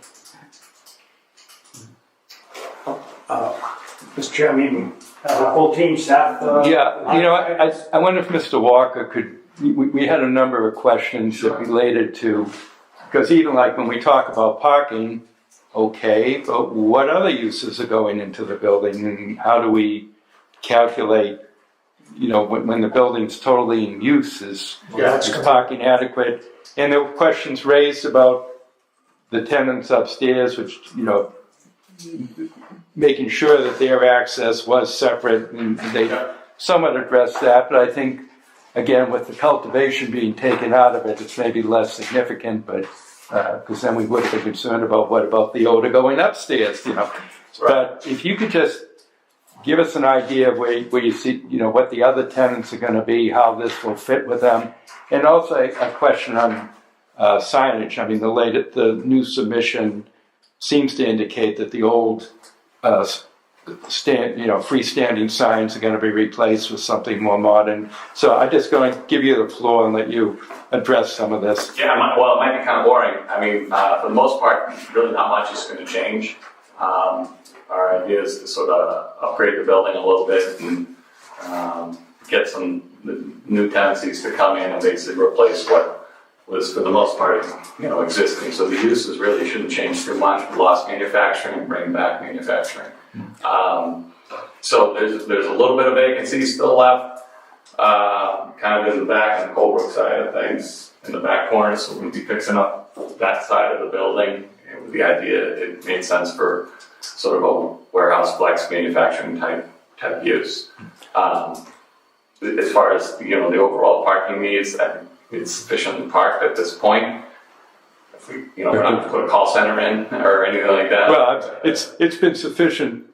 Mr. Chairman, the whole team staff. Yeah, I wonder if Mr. Walker could, we had a number of questions that related to, because even like when we talk about parking, okay, but what other uses are going into the building, and how do we calculate, when the building's totally in use, is parking adequate? And there were questions raised about the tenants upstairs, which, making sure that their access was separate, and they somewhat addressed that, but I think, again, with the cultivation being taken out of it, it's maybe less significant, but, because then we would have been concerned about what about the odor going upstairs, But if you could just give us an idea of where you see, what the other tenants are going to be, how this will fit with them, and also a question on signage. I mean, the new submission seems to indicate that the old freestanding signs are going to be replaced with something more modern. So I'm just going to give you the floor and let you address some of this. Yeah, it might be kind of boring. I mean, for the most part, really not much is going to change. Our idea is to sort of upgrade the building a little bit and get some new tenancies to come in and basically replace what was, for the most part, existing. So the uses really shouldn't change too much. We lost manufacturing, bring back manufacturing. So there's a little bit of vacancy still left, kind of in the back and the Colebrook side of things, in the back corner. So we'll be fixing up that side of the building. And with the idea, it made sense for sort of a warehouse flex manufacturing type use. As far as the overall parking needs, I think it's sufficiently parked at this point. If we're not going to put a call center in or anything like that. Well, it's been sufficient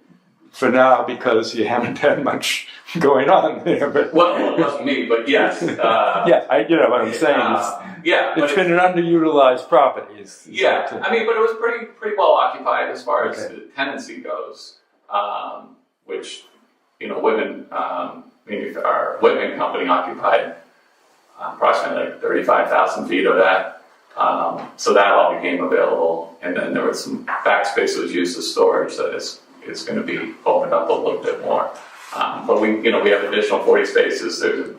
for now because you haven't had much going on there. But Well, it wasn't me, but yes. you know what I'm saying. It's been an underutilized property. I mean, but it was pretty well occupied as far as the tenancy goes, which Whitman, our Whitman company occupied approximately like 35,000 feet of that. So that all became available, and then there was some back space that was used as storage that is going to be opened up a little bit more. But we have additional 40 spaces. There's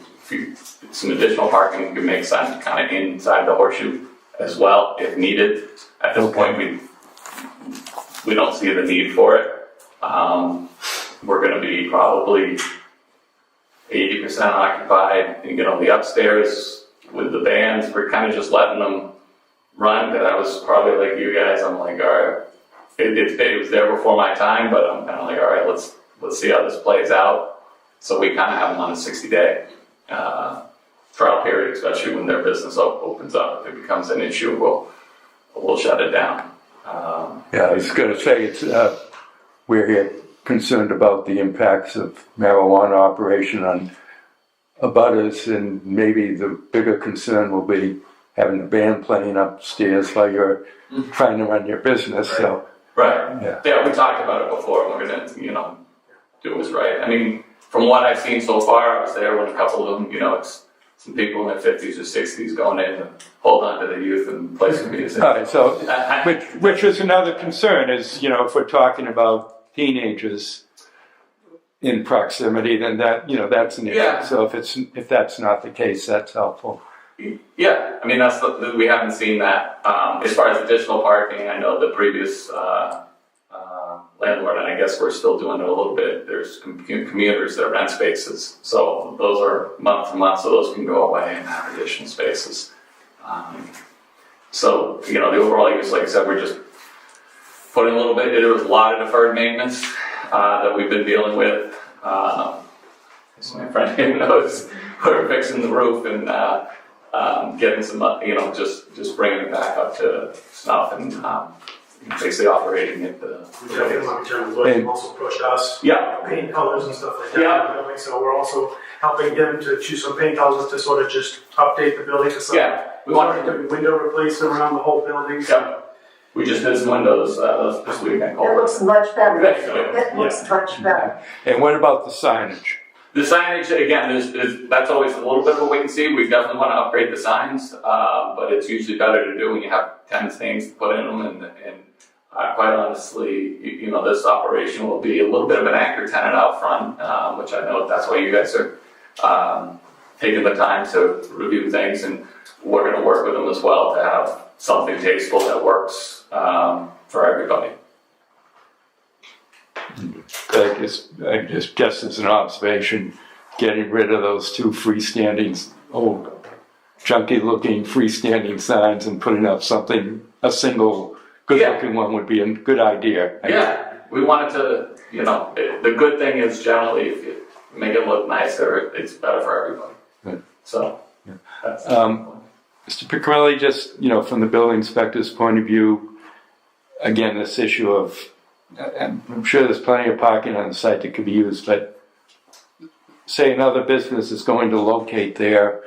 some additional parking can make sense kind of inside the horseshoe as well if needed. At this point, we don't see the need for it. We're going to be probably 80% occupied. And the upstairs with the bands, we're kind of just letting them run. Because I was probably like you guys. I'm like, all right, it was there before my time, but I'm kind of like, all right, let's let's see how this plays out. So we kind of have them on a 60-day trial period, especially when their business opens up. If it becomes an issue, we'll shut it down. Yeah, I was going to say, it's, we're here concerned about the impacts of marijuana operation on abutters, and maybe the bigger concern will be having a band playing upstairs while you're trying to run your business. So, Right. Yeah. We talked about it before, and we're gonna, do what's right. I mean, from what I've seen so far, I was there when a couple of them, it's some people in their 50s or 60s going in and hold on to the youth and play some music. all right, so which is another concern is, if we're talking about teenagers in proximity, then that's an issue. Yeah. So if that's not the case, that's helpful. Yeah, I mean, we haven't seen that. As far as additional parking, I know the previous landlord, and I guess we're still doing it a little bit, there's commuters that rent spaces. So those are month to month, so those can go away and have additional spaces. So, the overall use, like I said, we're just putting a little bit, there was a lot of deferred maintenance that we've been dealing with. As my friend here knows, we're fixing the roof and getting some, just bringing it back up to snuff and basically operating it. They've also approached us. Yeah. Paint colors and stuff like that. Yeah. in the building. So we're also helping them to choose some paint colors to sort of just update the building to some. Yeah, we want to do window replacement around the whole building. Yeah. We just did some windows this weekend. It looks much better. That's good. It looks much better. And what about the signage? The signage, again, that's always a little bit of a wait and see. We definitely want to upgrade the signs, but it's usually better to do when you have 10 things to put in them. And quite honestly, this operation will be a little bit of an anchor tenant out front, which I know that's why you guys are taking the time to review things. And we're going to work with them as well to have something tasteful that works for everybody. I just as an observation, getting rid of those two freestanding, old, junky-looking freestanding signs and putting up a single good-looking one would be a good idea. Yeah, we wanted to, the good thing is generally if you make it look nicer, it's better for everybody. Good. So, that's Mr. Piccarelli, just, from the building inspector's point of view, again, this issue of, I'm sure there's plenty of parking on the site that could be used, but say another business is going to locate there,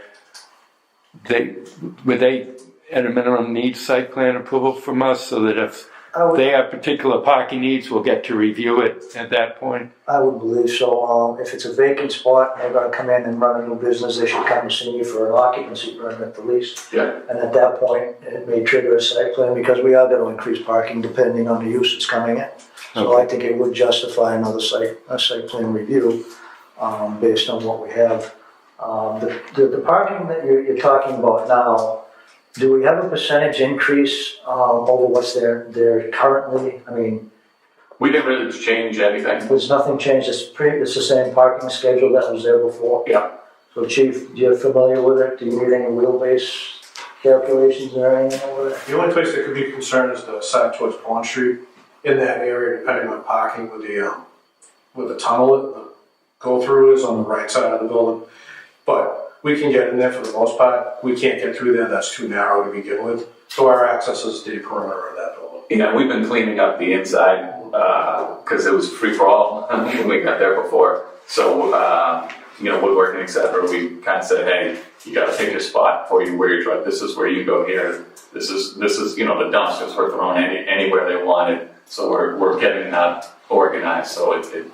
would they at a minimum need site plan approval from us so that if they have particular parking needs, we'll get to review it at that point? I would believe so. If it's a vacant spot and they're going to come in and run a new business, they should come and see me for an occupancy permit at the least. Yeah. And at that point, it may trigger a site plan because we are going to increase parking depending on the use that's coming in. So I think it would justify a site plan review based on what we have. The parking that you're talking about now, do we have a percentage increase over what's there currently? I mean, we didn't really change anything. there's nothing changed. It's the same parking schedule that was there before. Yeah. So, Chief, you're familiar with it? Do you need any wheelbase calculations or anything over there? The only place that could be concerned is the side towards Pond Street. In that area, depending on parking, with the tunnel that the go-through is on the right side of the building. But we can get in there for the most part. We can't get through there, that's too narrow to begin with. So our access is the perimeter of that building. Yeah, we've been cleaning up the inside because it was free-for-all when we got there before. So, woodworking, et cetera, we kind of said, hey, you got to pick your spot before you wear your truck. This is where you go here. This is the dumpsters were thrown anywhere they wanted. So we're getting that organized so it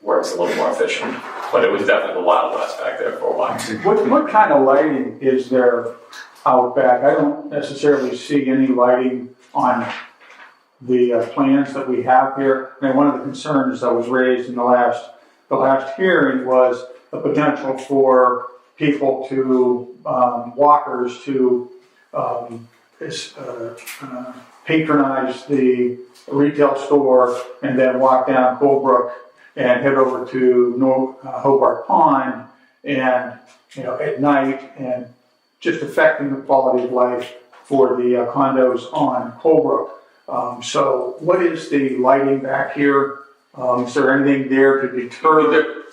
works a little more efficient. But it was definitely the Wild West back there for a while. What kind of lighting is there out back? I don't necessarily see any lighting on the plans that we have here. I mean, one of the concerns that was raised in the last hearing was the potential for people to, walkers to patronize the retail store and then walk down Colebrook and head over to Hobart Pond and, at night and just affecting the quality of life for the condos on Colebrook. So what is the lighting back here Is there anything there to deter?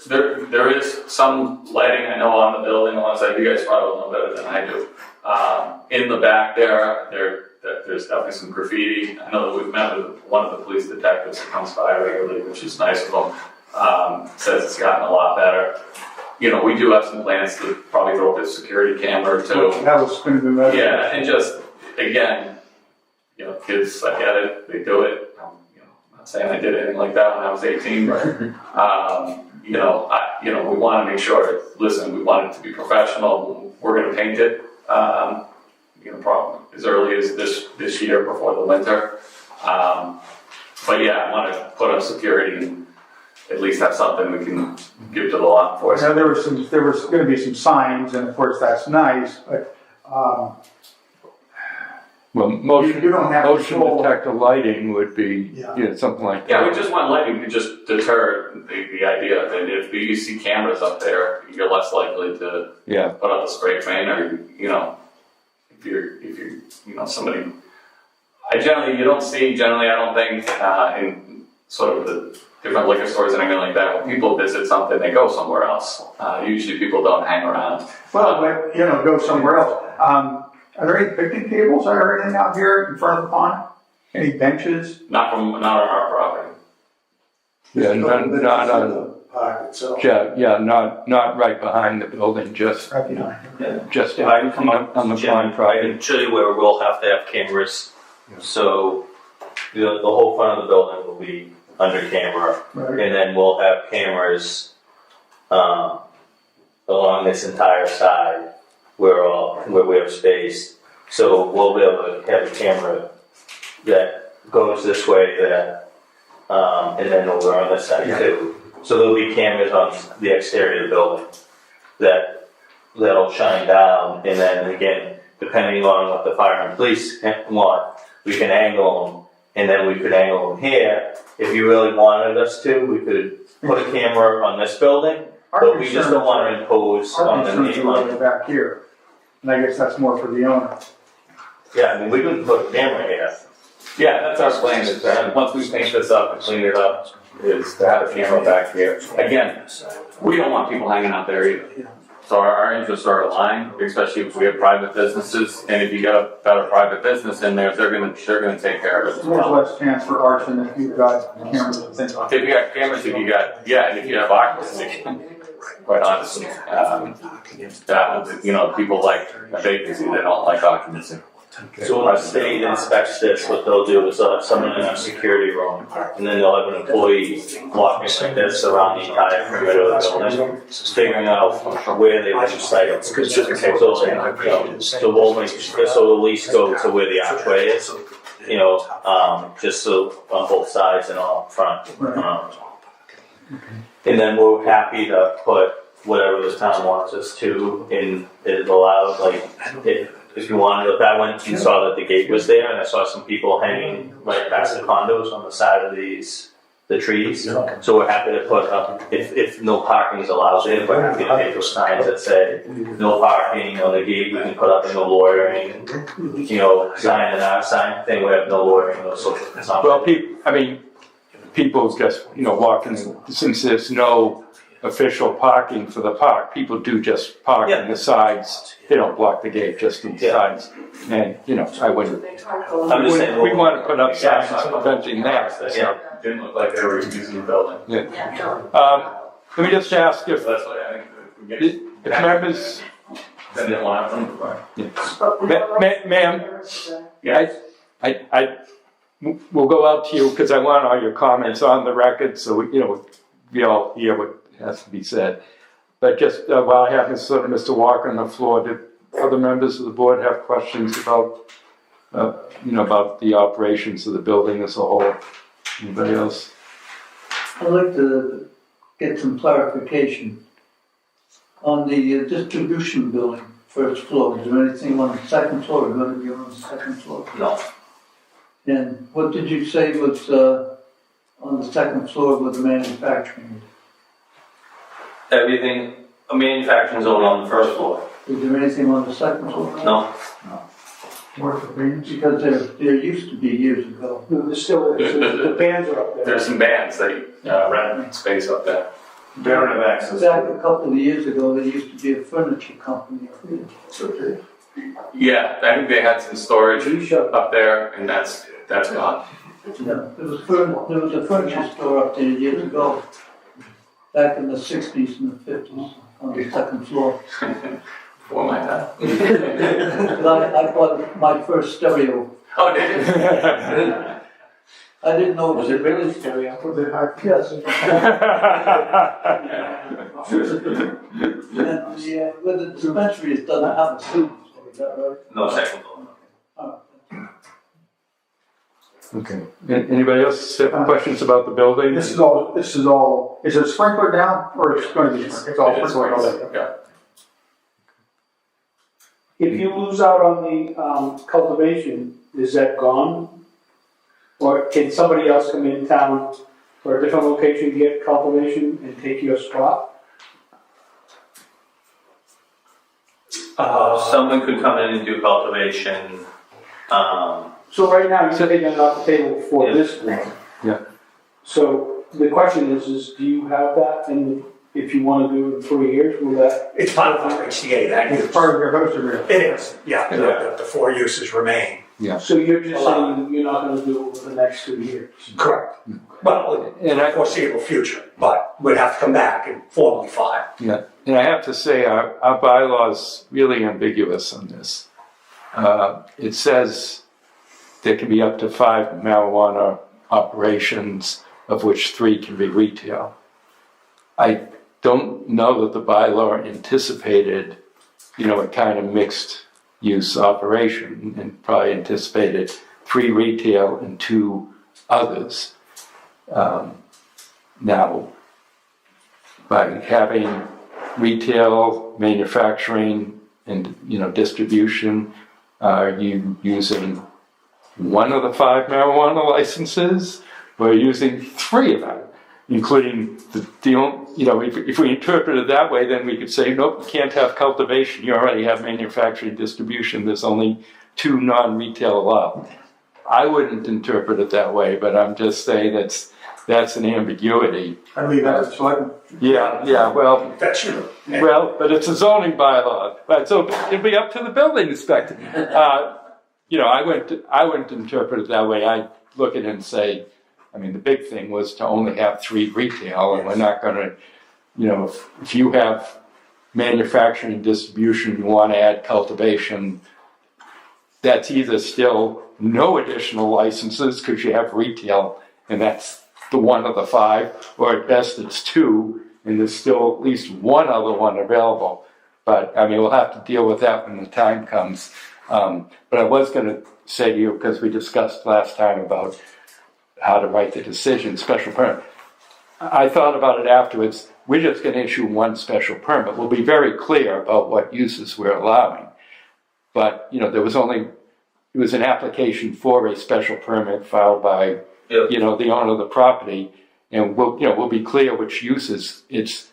There is some lighting, I know, on the building, alongside, you guys probably know better than I do. In the back there's definitely some graffiti. I know that we've met with one of the police detectives that comes by regularly, which is nice of him. Says it's gotten a lot better. You know, we do have some plans to probably throw up a security camera or two. That was going to be my. Yeah, and just, again, you know, kids, I get it, they do it. You know, I'm not saying I did anything like that when I was 18, but, we want to make sure, listen, we want it to be professional. We're going to paint it, probably as early as this year before the winter. But yeah, I want to put up security and at least have something we can give to the law enforcement. Now, there was going to be some signs, and of course that's nice, but, Well, motion You don't have control. detector lighting would be, Yeah. something like that. Yeah, we just want lighting to just deter the idea that if you see cameras up there, you're less likely to Yeah, put up a spray paint, or if you're somebody. I don't see I don't think in sort of the different liquor stores and anything like that, when people visit something, they go somewhere else. Usually people don't hang around. well, but, go somewhere else. Are there any picnic tables or anything out here in front of the pond? Any benches? Not on our property. yeah, not on, the park itself. not right behind the building, just Right behind. just If I can come up, on the Jim, pond I property. can show you where we'll have to have cameras. So the whole front of the building will be under camera, Right. and then we'll have cameras along this entire side where we have space. So we'll be able to have a camera that goes this way, and then over on this side too. So there'll be cameras on the exterior of the building that'll shine down, and then again, depending on what the fire and police want, we can angle them, and then we could angle them here. If you really wanted us to, we could put a camera on this building, but we just don't want to impose Our on the concerns are neighbor. really back here, and I guess that's more for the owner. Yeah, I mean, we can put a camera here. Yeah, that's our plan, is that once we paint this up and clean it up, is to have a camera back here. Again, we don't want people hanging out there either. So our interests are aligned, especially if we have private businesses, and if you got a better private business in there, they're gonna take care of it as There's well. less chance for arson if you've got cameras and things like that. If you got cameras, and if you have occupancy, quite honestly, people like vacancy, they don't like occupancy. So when the state inspects this, what they'll do is they'll have someone in a security room, and then they'll have an employee walking like this around the entire perimeter of the building, figuring out where they want to site it. So we'll at least go to where the archway is, just so on both sides and all up front. And then we're happy to put whatever the town wants us to, and it allows, if you wanted, I went and saw that the gate was there, and I saw some people hanging right past the condos on the side of the trees. So we're happy to put up, if no parking is allowed there, we're happy to paper signs that say no parking on the gate. We can put up no loitering, sign in our sign thing. We have no loitering, no social consumption. Well, people just, walking, since there's no official parking for the park, people do just park on the sides. They don't block the gate, just the sides. And, I wouldn't, I'm just saying, we want to put up signs preventing that. Yeah, didn't look like they were using the building. Let me just ask if, So that's why I think if we if members, then they won't have them. ma'am, we'll go out to you because I want all your comments on the record, so we all hear what has to be said. But just while I have Mr. Walker on the floor, did other members of the board have questions about, about the operations of the building as a whole? Anybody else? I'd like to get some clarification on the distribution building, first floor. Is there anything on the second floor? Is going to be on the second floor? No. And what did you say was on the second floor with the manufacturing? Everything, a manufacturing zone on the first floor. Is there anything on the second floor? No. Work for bands? Because there used to be years ago. No, there's still, the bands are up there. There's some bands that rent space up there. They don't have access. Back a couple of years ago, there used to be a furniture company up there. Yeah, I think they had some storage up there, and that's gone. Yeah, there was a furniture store up there years ago, back in the 60s and the 50s, on the second floor. Before my time. But I bought my first stereo. Oh, did you? I didn't know Was it really stereo? Was it high? Yes. And well, the dispensary doesn't have a suit, is that right? No second floor. Okay. Anybody else have questions about the building? This is all, is it sprinkler down, or it's going to be sprinkled? It's all sprinkled. Yeah. If you lose out on the cultivation, is that gone? Or can somebody else come in town for a different location, get cultivation and take your spot? Someone could come in and do cultivation. So right now, you're taking it off the table for Yeah. this one. Yeah. So the question is do you have that, and if you want to do it in 3 years, will that? It's part of our HCA, that use. It's part of your host agreement. It is, yeah, the four uses remain. So you're just saying you're not going to do it for the next 2 years? Correct. Well, in the foreseeable future, but we'd have to come back and formally file. Yeah, and I have to say, our bylaw's really ambiguous on this. It says there can be up to 5 marijuana operations, of which 3 can be retail. I don't know that the bylaw anticipated, a kind of mixed use operation, and probably anticipated 3 retail and 2 others. Now, by having retail, manufacturing, and distribution, are you using one of the 5 marijuana licenses, or using 3 of them, including if we interpret it that way, then we could say, nope, you can't have cultivation. You already have manufacturing, distribution. There's only 2 non-retail allowed. I wouldn't interpret it that way, but I'm just saying that's an ambiguity. I believe that's what. Yeah, well. That's true. Well, but it's a zoning bylaw, but so it'll be up to the building inspector. I wouldn't interpret it that way. I look at it and say, the big thing was to only have 3 retail, and we're not going to, if you have manufacturing and distribution, you want to add cultivation, that's either still no additional licenses because you have retail, and that's the one of the 5, or at best it's 2, and there's still at least one other one available. But we'll have to deal with that when the time comes. But I was going to say to you, because we discussed last time about how to write the decision, special permit. I thought about it afterwards. We're just going to issue 1 special permit. We'll be very clear about what uses we're allowing. But, it was an application for a special permit filed by, the owner of the property. And we'll be clear which uses. It's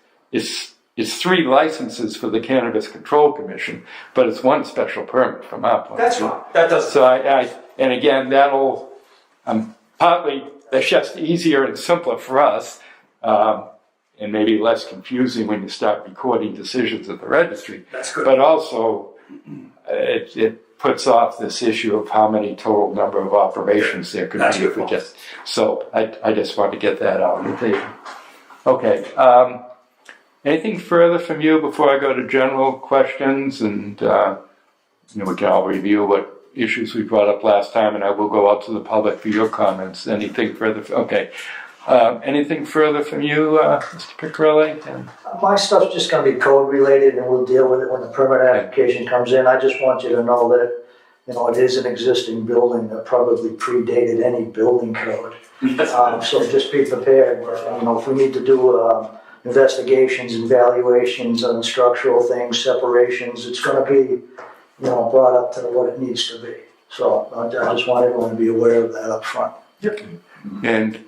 3 licenses for the Cannabis Control Commission, but it's 1 special permit from our point. That's fine. That does. So and again, that'll, partly, that's just easier and simpler for us, and maybe less confusing when you start recording decisions at the registry. That's good. But also, it puts off this issue of how many total number of operations there could be if we just. So I just want to get that out on the table. Okay. Anything further from you before I go to general questions? And we can all review what issues we brought up last time, and I will go out to the public for your comments. Anything further? Okay. Anything further from you, Mr. Piccarelli? My stuff's just going to be code related, and we'll deal with it when the permit application comes in. I just want you to know that, it is an existing building that probably predated any building code. So just be prepared. If we need to do investigations and valuations on structural things, separations, it's going to be, brought up to what it needs to be. So I just want everyone to be aware of that up front. Yep. And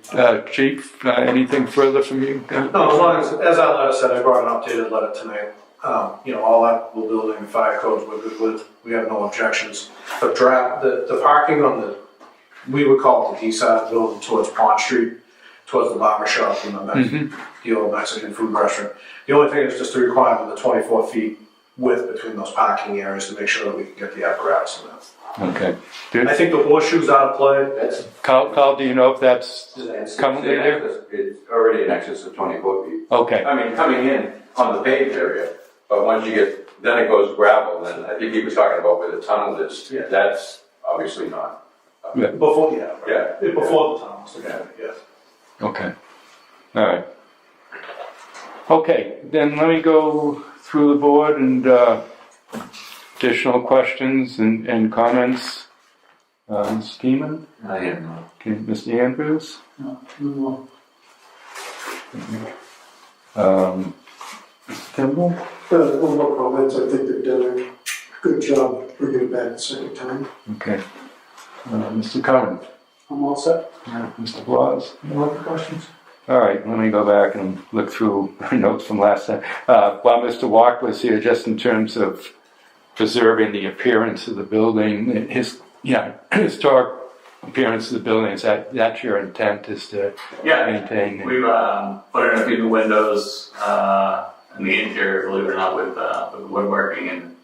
Chief, anything further from you? No, as long as that letter said, I brought an updated letter tonight all applicable building and fire codes we're good with. We have no objections. The parking on we would call it the D side of the building towards Pond Street, towards the barber shop and the old Mexican food restaurant. The only thing is just the requirement of the 24 feet width between those parking areas to make sure that we can get the apparatus in there. Okay. I think the horseshoe's out of play. That's, Carl, do you know if that's currently there? it's already in excess of 24 feet. Okay. I mean, coming in on the paved area, but once you get, then it goes gravel, and I think he was talking about where the tunnel is. Yeah. That's obviously not. Before, before the tunnels. Yeah. Okay. All right. Okay, then let me go through the board and additional questions and comments. Mr. Keeman? I have no. Okay, Mr. Andrews? No. Mr. Kimball? One more comments, I think they've done a good job bringing it back the second time. Okay. Mr. Curran? I'm all set. Mr. Blas? No other questions? All right, let me go back and look through my notes from last time. While Mr. Walk was here, just in terms of preserving the appearance of the building, historic appearance of the building, that's your intent, is to maintain? We've put in a few new windows in the interior, believe it or not, with woodworking, and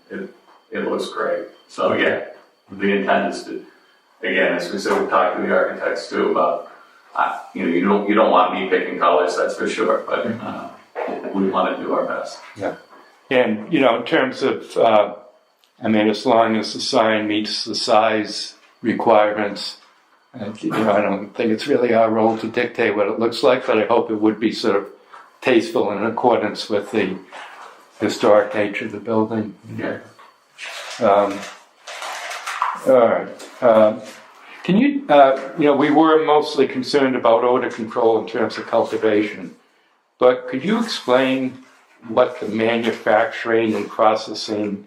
it looks great. So yeah, the intent is to, again, as we said, we talked to the architects too about, you don't want me picking colors, that's for sure, but we want to do our best. Yeah. And, in terms of, as long as the sign meets the size requirements, I don't think it's really our role to dictate what it looks like, but I hope it would be sort of tasteful in accordance with the historic nature of the building. Yeah. All right. Can you, we were mostly concerned about odor control in terms of cultivation, but could you explain what the manufacturing and processing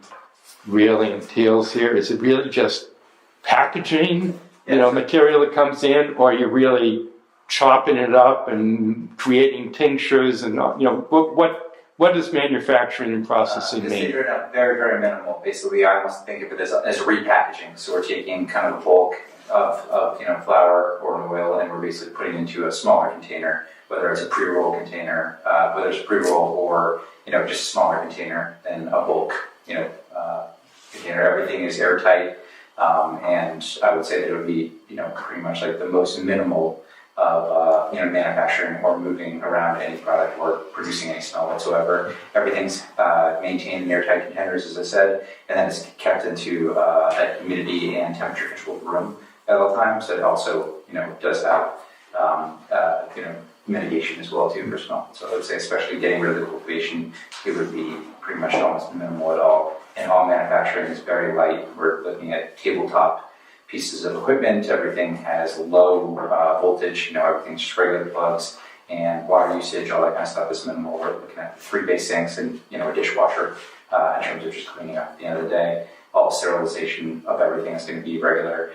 really entails here? Is it really just packaging, material that comes in, or are you really chopping it up and creating tinctures and, what does manufacturing and processing mean? Very, very minimal. Basically, I almost think of it as repackaging. So we're taking kind of the bulk of flour or oil, and we're basically putting it into a smaller container, whether it's a pre-roll container, whether it's a pre-roll or just a smaller container than a bulk container. Everything is airtight, and I would say that it would be pretty much like the most minimal of manufacturing or moving around any product or producing any smell whatsoever. Everything's maintained in airtight containers, as I said, and then it's kept into a humidity and temperature controlled room at all times. So it also does have mitigation as well too for smell. So I would say, especially getting rid of the cultivation, it would be pretty much almost minimal at all. And all manufacturing is very light. We're looking at tabletop pieces of equipment. Everything has low voltage, everything's just regular plugs, and water usage, all that kind of stuff is minimal. We're looking at 3 base sinks and a dishwasher in terms of just cleaning up at the end of the day. All sterilization of everything is going to be regular.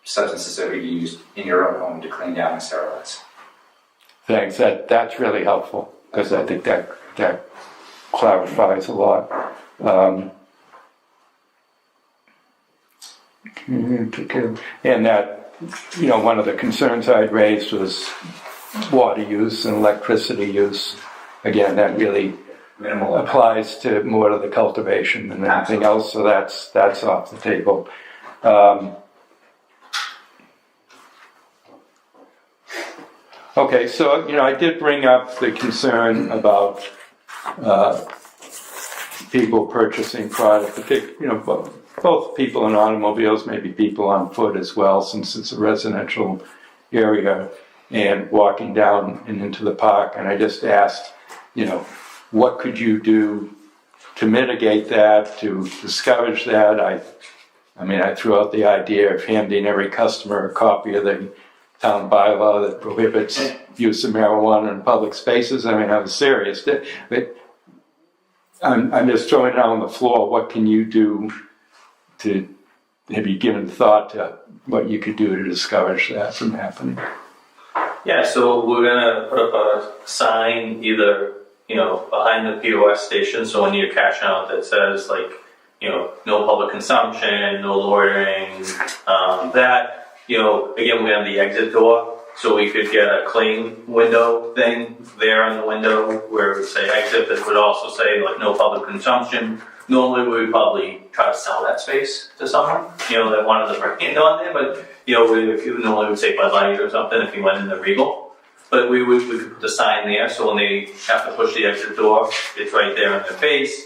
Substances that are used in your own home to clean down and sterilize. Thanks. That's really helpful, because I think that clarifies a lot. And that, one of the concerns I'd raised was water use and electricity use. Again, that really Minimal applies to more to the cultivation than anything else, so that's off the table. Okay, so, I did bring up the concern about people purchasing product, both people in automobiles, maybe people on foot as well, since it's a residential area, and walking down and into the park. And I just asked, what could you do to mitigate that, to discourage that? I threw out the idea of handing every customer a copy of the town bylaw that prohibits use of marijuana in public spaces. I was serious. But I'm just throwing it out on the floor. What can you do to, have you given thought to what you could do to discourage that from happening? Yeah, so we're gonna put up a sign either behind the POS station, so when you're cashing out that says like, no public consumption, no loitering, again, we have the exit door, so we could get a clean window thing there on the window where it would say exit, that would also say like no public consumption. Normally we would probably try to sell that space to someone, that wanted to bring it on there, but, if you normally would say Bud Light or something if you went in the Regal. But we could put the sign there, so when they have to push the exit door, it's right there in their face.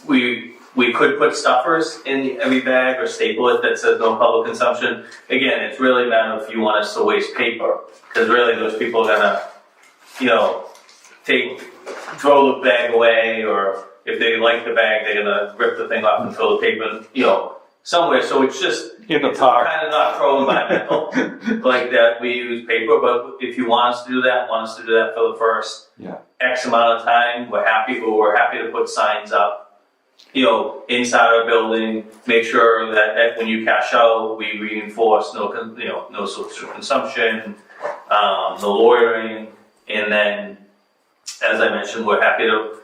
We could put stuffers in every bag or staple it that says no public consumption. Again, it's really a matter if you want us to waste paper, because really those people are gonna, throw the bag away, or if they like the bag, they're gonna rip the thing off and throw the paper, somewhere. So it's just In the park. kind of not pro-environmental like that. We use paper, but if you want us to do that, for the first X amount of time, we're happy to put signs up, inside our building. Make sure that when you cash out, we reinforce no social consumption, no loitering, and then, as I mentioned, we're happy to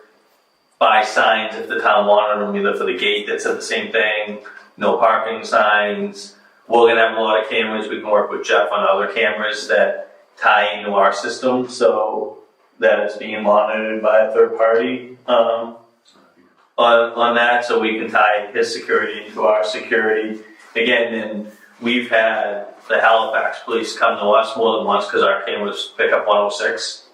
buy signs if the town wanted them, either for the gate that said the same thing, no parking signs. We're gonna have a lot of cameras. We can work with Jeff on other cameras that tie into our system, so that it's being monitored by a third party on that, so we can tie his security into our security. Again, and we've had the Halifax police come to us more than once because our cameras pick up 106.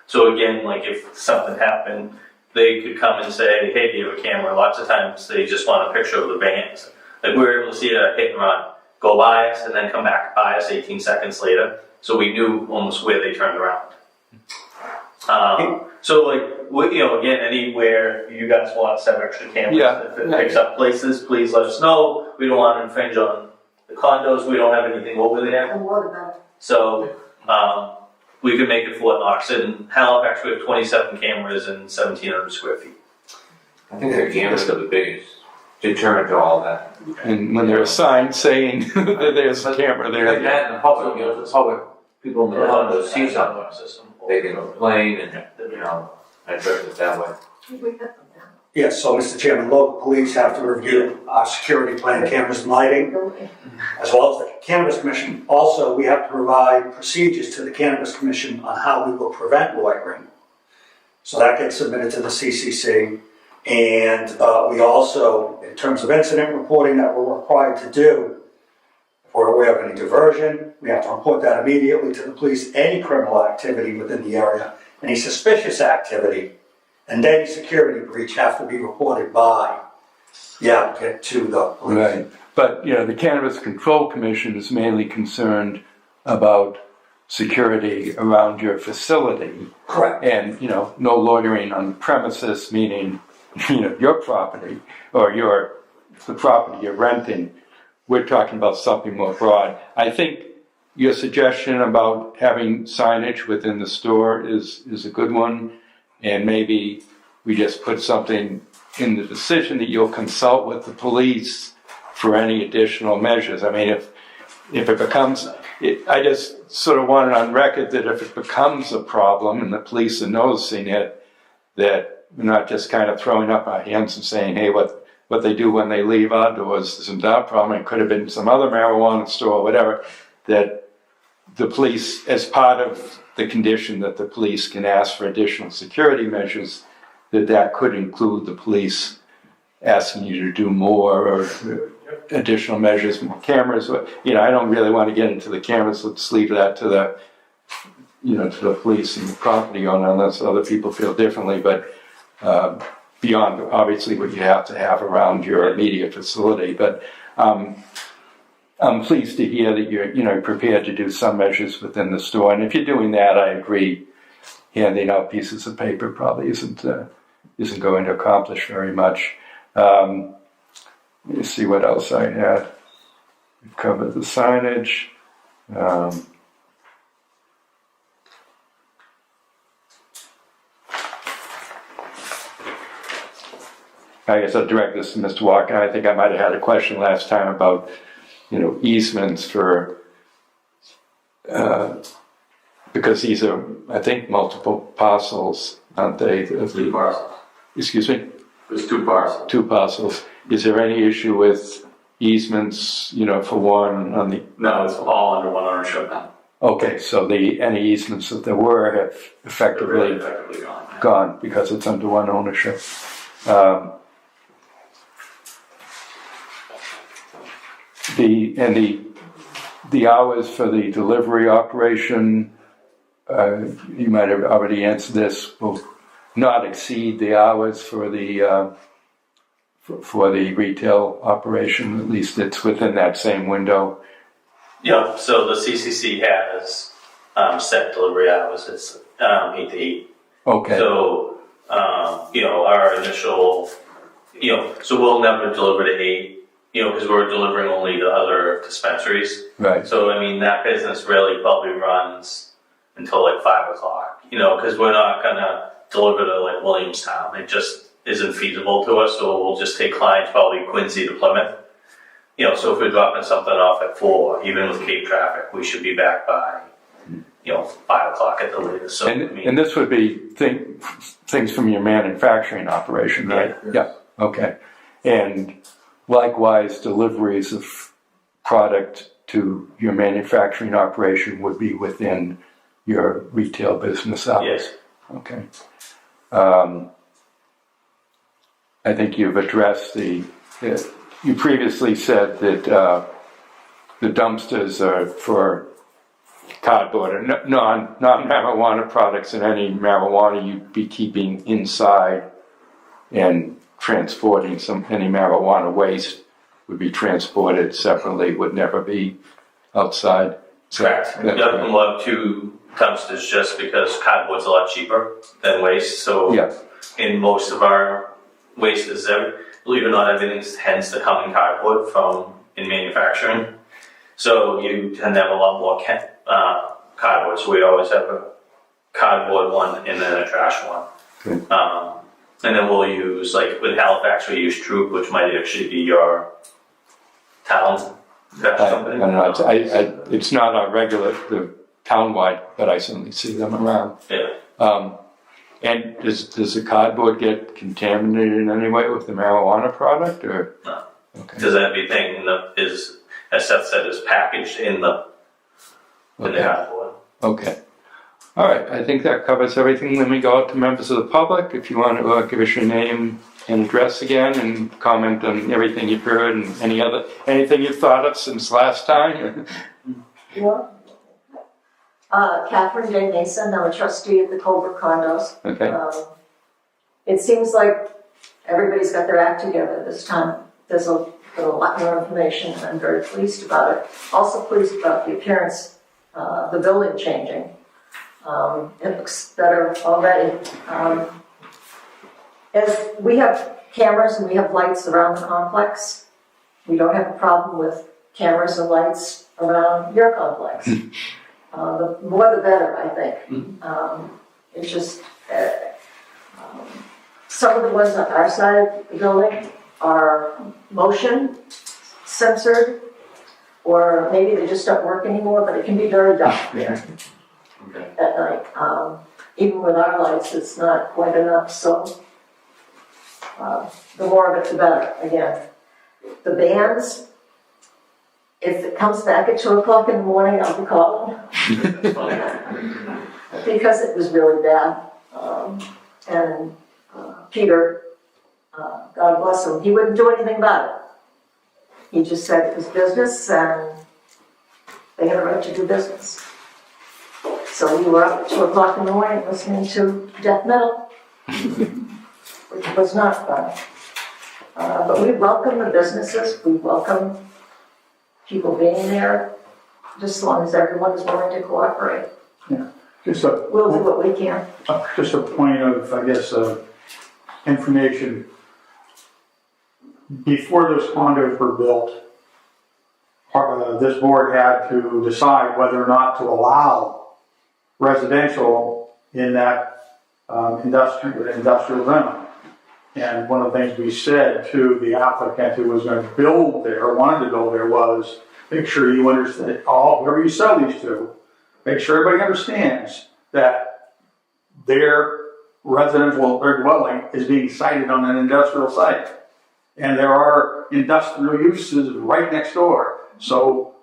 So again, like if something happened, they could come and say, hey, do you have a camera? Lots of times they just want a picture of the vans. Like we were able to see a hit and run go by us and then come back by us 18 seconds later. So we knew almost where they turned around. So again, anywhere you guys want us to have extra cameras, if it picks up places, please let us know. We don't want to infringe on the condos. We don't have anything over there. And what about? So we could make it Fort Knox. In Halifax, we have 27 cameras and 1,700 square feet. I think the cameras are the biggest deterrent to all that. And when there's a sign saying that there's a camera there. Like that in the public, the public, people in the condos see something, they can complain and, address it that way. Yes, so Mr. Chairman, local police have to review our security plan, cameras and lighting, as well as the Cannabis Commission. Also, we have to provide procedures to the Cannabis Commission on how we will prevent loitering. So that gets submitted to the CCC. And we also, in terms of incident reporting that we're required to do, if we're aware of any diversion, we have to report that immediately to the police. Any criminal activity within the area, any suspicious activity, and any security breach have to be reported by the applicant to the police. Right. But, the Cannabis Control Commission is mainly concerned about security around your facility. Correct. And, no loitering on the premises, meaning, your property or the property you're renting. We're talking about something more broad. I think your suggestion about having signage within the store is a good one. And maybe we just put something in the decision that you'll consult with the police for any additional measures. I mean, if it becomes, I just sort of want it on record that if it becomes a problem and the police are noticing it, that we're not just kind of throwing up our hands and saying, hey, what they do when they leave our doors isn't our problem. It could have been some other marijuana store or whatever, that the police, as part of the condition that the police can ask for additional security measures, that could include the police asking you to do more or additional measures, more cameras. I don't really want to get into the cameras. Let's leave that to the, to the police and the property owner, unless other people feel differently. But beyond, obviously, what you have to have around your immediate facility. But I'm pleased to hear that you're prepared to do some measures within the store. And if you're doing that, I agree. Handing out pieces of paper probably isn't going to accomplish very much. Let me see what else I had. We've covered the signage. I guess I'll direct this to Mr. Walker. I think I might have had a question last time about, easements for because these are, I think, multiple parcels, aren't they? Two parcels. Excuse me? There's two parcels. Two parcels. Is there any issue with easements, for one on the? No, it's all under one ownership now. Okay, so any easements that there were have They're effectively really effectively gone. gone because it's under one ownership. The hours for the delivery operation, you might have already answered this, will not exceed the hours for the retail operation. At least it's within that same window. Yeah, so the CCC has set delivery hours. It's 8 to 8. Okay. So, our initial, so we'll never deliver to 8, because we're delivering only to other dispensaries. Right. So, that business really probably runs until like 5 o'clock, because we're not going to deliver to like Williamstown. It just isn't feasible to us. So we'll just take clients probably Quincy to Plymouth. So if we're dropping something off at 4, even with Cape traffic, we should be back by, 5 o'clock at the latest. So, And this would be things from your manufacturing operation, right? Yeah. Okay. And likewise, deliveries of product to your manufacturing operation would be within your retail business hours? Yes. Okay. I think you've addressed you previously said that the dumpsters are for cardboard and non-marijuana products, and any marijuana you'd be keeping inside and transporting any marijuana waste would be transported separately, would never be outside. Correct. We'll have 2 dumpsters just because cardboard's a lot cheaper than waste. So Yeah. in most of our waste is believe it or not, everything tends to come in cardboard in manufacturing. So you tend to have a lot more cardboard. So we always have a cardboard one and then a trash one. Good. And then we'll use, like with Halifax, we use Troop, which might actually be your town trash I company. don't know. It's not our the town-wide, but I certainly see them around. Yeah. And does the cardboard get contaminated in any way with the marijuana product, or? No. Okay. Because everything is, as Seth said, is packaged in the cardboard. Okay. All right. I think that covers everything. Let me go out to members of the public. If you want to give us your name and address again and comment on everything you've heard and anything you've thought of since last time. Yeah. Catherine J. Mason, I'm a trustee at the Colbert Condos. Okay. It seems like everybody's got their act together this time. There's a lot more information, and I'm very pleased about it. Also pleased about the appearance, the building changing. It looks better already. As we have cameras and we have lights around the complex, we don't have a problem with cameras and lights around your complex. The more the better, I think. It's just, some of the ones on our side of the building are motion censored, or maybe they just don't work anymore, but it can be very dark there at night. Even with our lights, it's not quite enough, so the more of it, the better, again. The bands, if it comes back at 2 o'clock in the morning, I'll be calling. Because it was really bad. And Peter, God bless him, he wouldn't do anything about it. He just said it was business and they had a right to do business. So we were up at 2 o'clock in the morning listening to death metal, which was not fun. But we welcome the businesses, we welcome people being there, just as long as everyone is willing to cooperate. Yeah. We'll do what we can. Just a point of, I guess, information. Before those condos were built, this board had to decide whether or not to allow residential in that industrial zone. And one of the things we said to the applicant who was going to build there, wanted to build there, was make sure you understand, whoever you sell these to, make sure everybody understands that their residential, their dwelling is being sited on an industrial site. And there are industrial uses right next door. So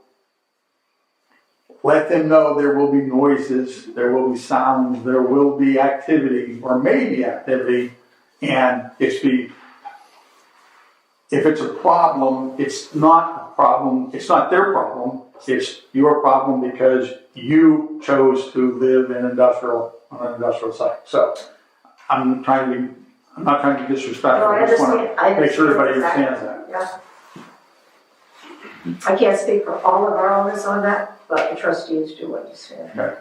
let them know there will be noises, there will be sounds, there will be activity, or maybe activity. And if it's a problem, it's not a problem, it's not their problem, it's your problem because you chose to live in on an industrial site. So I'm not trying to be disrespectful. No, I I just want understand. to make sure everybody Exactly. understands that. Yeah. I can't speak for all of our owners on that, but the trustees do understand.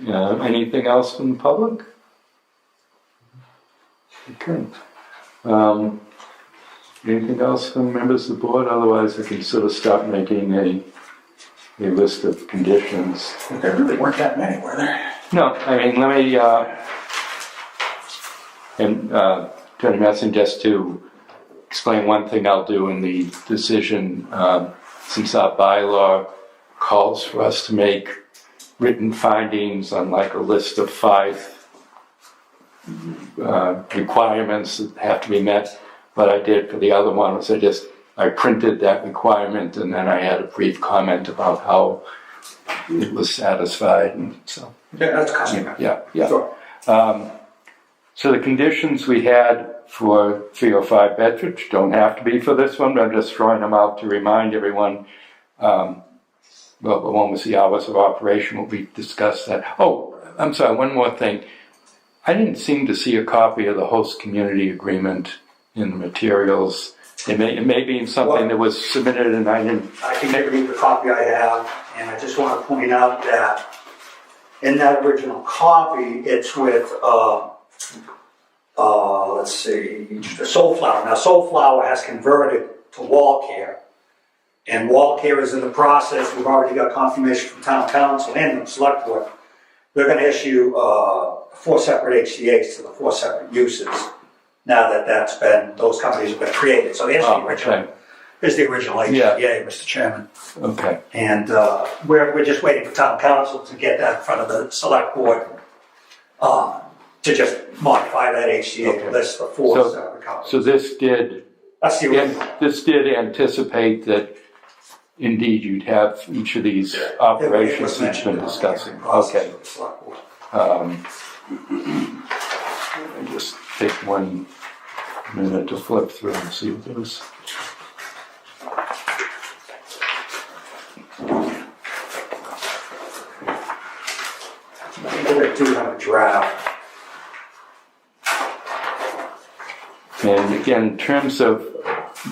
Anything else from the public? Okay. Anything else from members of the board? Otherwise, I can sort of start making a list of conditions. There really weren't that many, were there? No, I mean, let me, Attorney Messon, just to explain one thing I'll do in the decision, since our bylaw calls for us to make written findings on like a list of 5 requirements that have to be met. What I did for the other one was I printed that requirement and then I had a brief comment about how it was satisfied, and so. Yeah, that's customary. Yeah. Sure. So the conditions we had for 305 Bedford don't have to be for this one, but I'm just throwing them out to remind everyone. Well, the one was the hours of operation, we discussed that. Oh, I'm sorry, one more thing. I didn't seem to see a copy of the host community agreement in the materials. It may be something that was submitted and I didn't. I can give you the copy I have, and I just want to point out that in that original copy, it's with, let's see, Soulflower. Now, Soulflower has converted to wall care, and wall care is in the process. We've already got confirmation from town council and the select board. They're going to issue 4 separate HCA's to the 4 separate uses. Now that those companies have been created. So here's the original HCA, Mr. Chairman. Okay. And we're just waiting for town council to get that in front of the select board to just modify that HCA to list the 4 separate companies. So this did. That's the original. This did anticipate that indeed you'd have each of these operations that you've been discussing. Okay. I just take 1 minute to flip through and see what there is. I do have a draft. And again, in terms of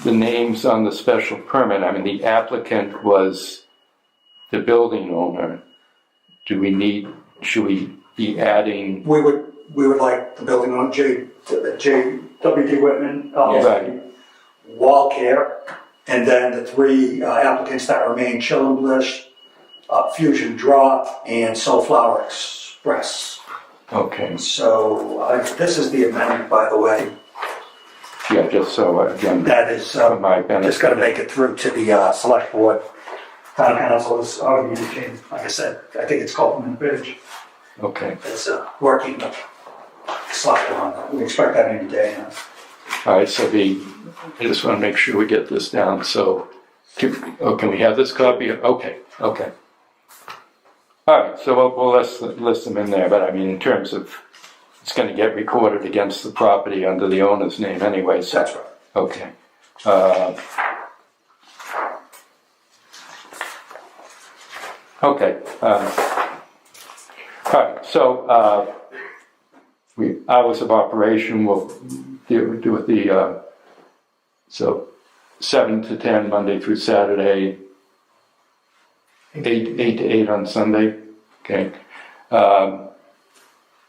the names on the special permit, I mean, the applicant was the building owner. Should we be adding? We would like the building on J.W.D. Whitman, Right. Wall Care, and then the 3 applicants that remain, Chill and Bliss, Fusion Drop, and Soulflower Express. Okay. So this is the amendment, by the way. Yeah, just so again. That is for my benefit. just got to make it through to the select board. Town council is already indicated. Like I said, I think it's Copeland Bridge. Okay. It's working select on that. We expect that any day now. All right. So I just want to make sure we get this down. So, can we have this copy? Okay. All right. So we'll list them in there. But I mean, in terms of, it's going to get recorded against the property under the owner's name anyway. So. That's right. Okay. Okay. All right. So hours of operation will do with the so 7 to 10 Monday through Saturday, 8 to 8 on Sunday. Okay.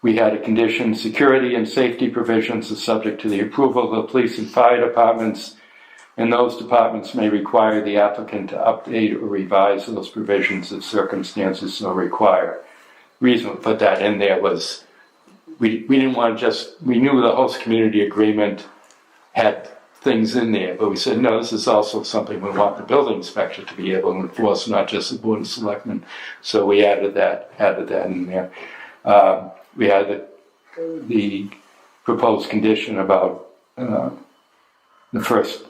We had a condition: security and safety provisions are subject to the approval of the police and fire departments, and those departments may require the applicant to update or revise those provisions if circumstances so require. The reason we put that in there was we didn't want to we knew the host community agreement had things in there, but we said, no, this is also something we want the building inspector to be able to enforce, not just the Board of Selectmen. So we added that in there. We had the proposed condition about the first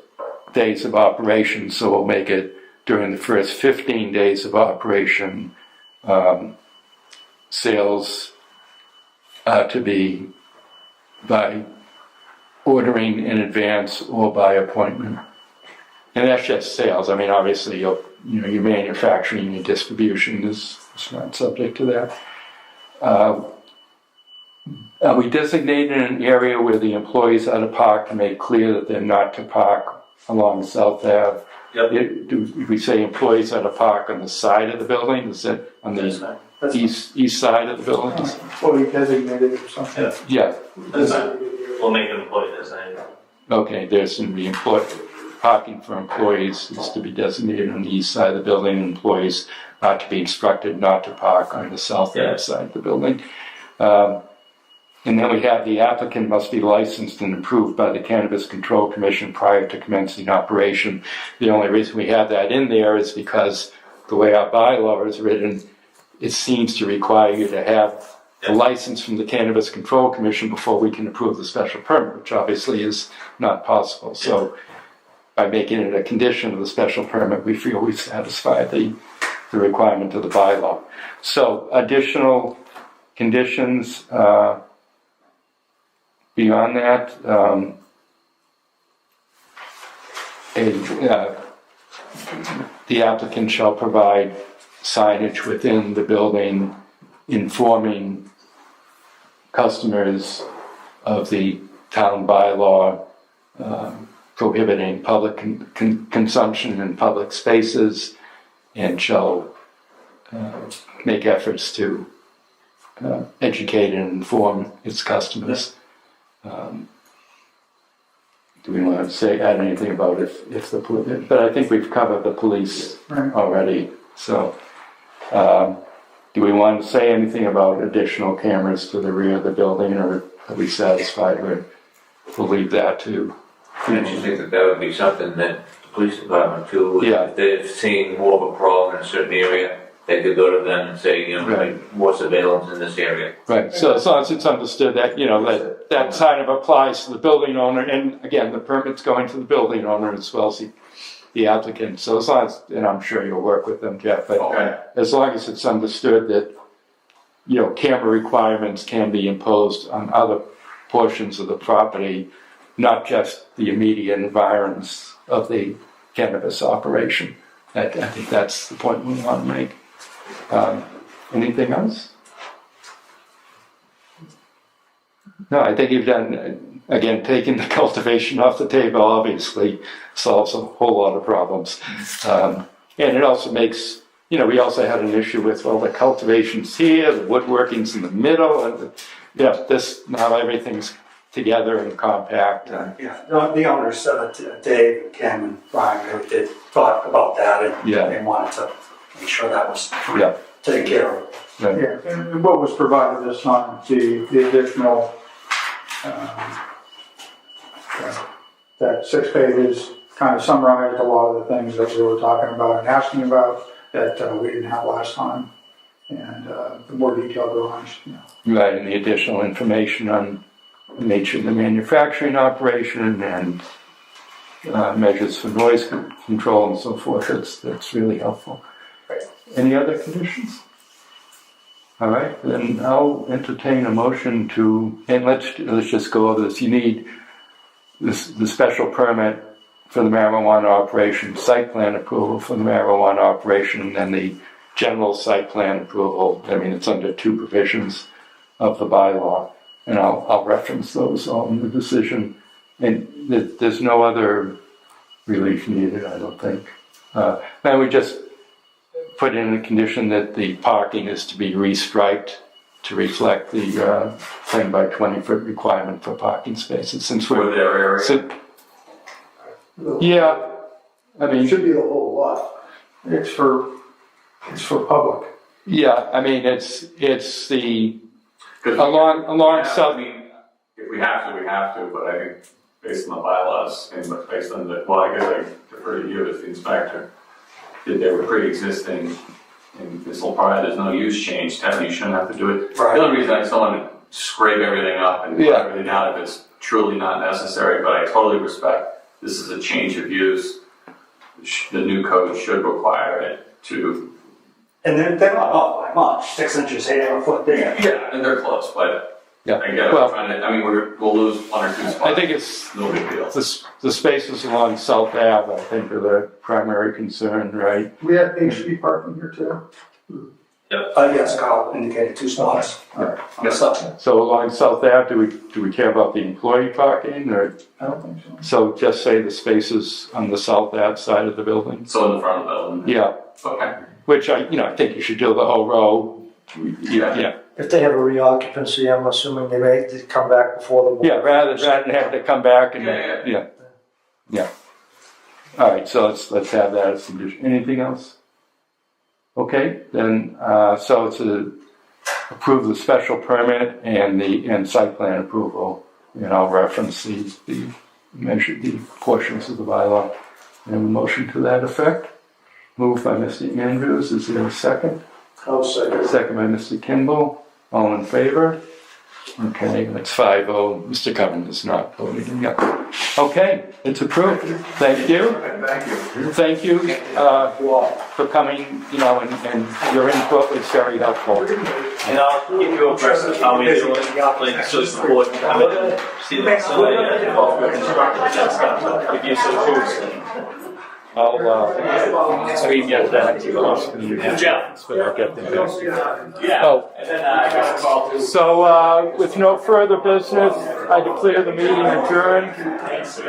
days of operation, so we'll make it during the first 15 days of operation, sales to be by ordering in advance or by appointment. And that's just sales. I mean, obviously, your manufacturing and distribution is not subject to that. We designated an area where the employees are to park to make clear that they're not to park along South Ave. Yep. Do we say employees are to park on the side of the building? Is it on the east side of the building? Fully designated or something. Yeah. That's fine. We'll make an employee designated. Okay, there's going to be parking for employees is to be designated on the east side of the building. Employees are to be instructed not to park on the south side of the building. And then we have the applicant must be licensed and approved by the Cannabis Control Commission prior to commencing operation. The only reason we have that in there is because the way our bylaw is written, it seems to require you to have a license from the Cannabis Control Commission before we can approve the special permit, which obviously is not possible. So by making it a condition of the special permit, we feel we've satisfied the requirement of the bylaw. So additional conditions beyond that, the applicant shall provide signage within the building informing customers of the town bylaw prohibiting public consumption in public spaces, and shall make efforts to educate and inform its customers. Do we want to add anything about if the police? But I think we've covered the police already. So, do we want to say anything about additional cameras to the rear of the building, or are we satisfied with? We'll leave that to. Don't you think that would be something that the police department too, Yeah. if they're seeing more of a problem in a certain area, they could go to them and say, like, more surveillance in this area. Right, so as long as it's understood that, that sign of applies to the building owner, and again, the permit's going to the building owner as well as the applicant. So as long as, and I'm sure you'll work with them, Jeff, but as long as it's understood that, camera requirements can be imposed on other portions of the property, not just the immediate environs of the cannabis operation. I think that's the point we want to make. Anything else? No, I think you've done, again, taking the cultivation off the table obviously solves a whole lot of problems. And it also makes, we also had an issue with, the cultivation's here, the woodworking's in the middle, and now everything's together and compact. The owners, Dave and Kim and Brian, they did talk about that, and they wanted to make sure that was taken care of. Right. Yeah, and what was provided this time, the additional, that 6 pages kind of summarized a lot of the things that we were talking about and asking about that we didn't have last time, and the more detailed drawings. Right, and the additional information on the nature of the manufacturing operation and measures for noise control and so forth. That's really helpful. Any other conditions? All right, then I'll entertain a motion to, and let's just go over this. You need the special permit for the marijuana operation, site plan approval for the marijuana operation, and then the general site plan approval. I mean, it's under 2 provisions of the bylaw, and I'll reference those all in the decision. And there's no other relief needed, I don't think. Now we just put in a condition that the parking is to be restriped to reflect the 10 by 20 foot requirement for parking spaces. Since For their area. I mean, It should be the whole lot. It's for public. Yeah, I mean, it's the along Yeah, south. I mean, if we have to, we have to, but I think based on the bylaws and based on the, well, I guess I defer to you as the inspector, that they were pre-existing and this whole part, there's no use change, technically you shouldn't have to do it. Right. The only reason I just don't want to scrape everything up and put everything out if it's truly not necessary, but I totally respect this is a change of use. The new code should require it to. And they're not off by much, 6 inches here, a foot there. Yeah, and they're close, but Yeah. I get it. Well, I mean, we'll lose 1 or 2 spots. I think it's no big deal. the spaces along South Ave, I think, are the primary concern, right? We have HP parking here too. Yes, Carl indicated 2 spots. Yes, sir. So along South Ave, do we care about the employee parking, or, I don't think so. so just say the spaces on the South Ave side of the building? So in the front of the building. Yeah, Okay. which I think you should do the whole row. Yeah, If they have a reoccupancy, I'm assuming they come back before the board. yeah, rather than have to come back and, Yeah. yeah. All right, so let's have that as a condition. Anything else? Okay, then, so it's approve the special permit and site plan approval. And I'll reference the portions of the bylaw. And a motion to that effect. Moved by Mr. Andrews, is there a second? I'll say. Second by Mr. Kimball, all in favor? Okay, that's 5-0, Mr. Curran is not voting, yeah. Okay, it's approved, thank you. Thank you. Thank you, for coming, and your input was very helpful. And I'll give you a person of how we do it, like, so the board can come in and see the facility and involve with construction and stuff, if you so choose. I'll get that to you. Jeff. But I'll get them back. Yeah. Oh. And then I got a call too. So, with no further business, I declare the meeting adjourned. Thanks.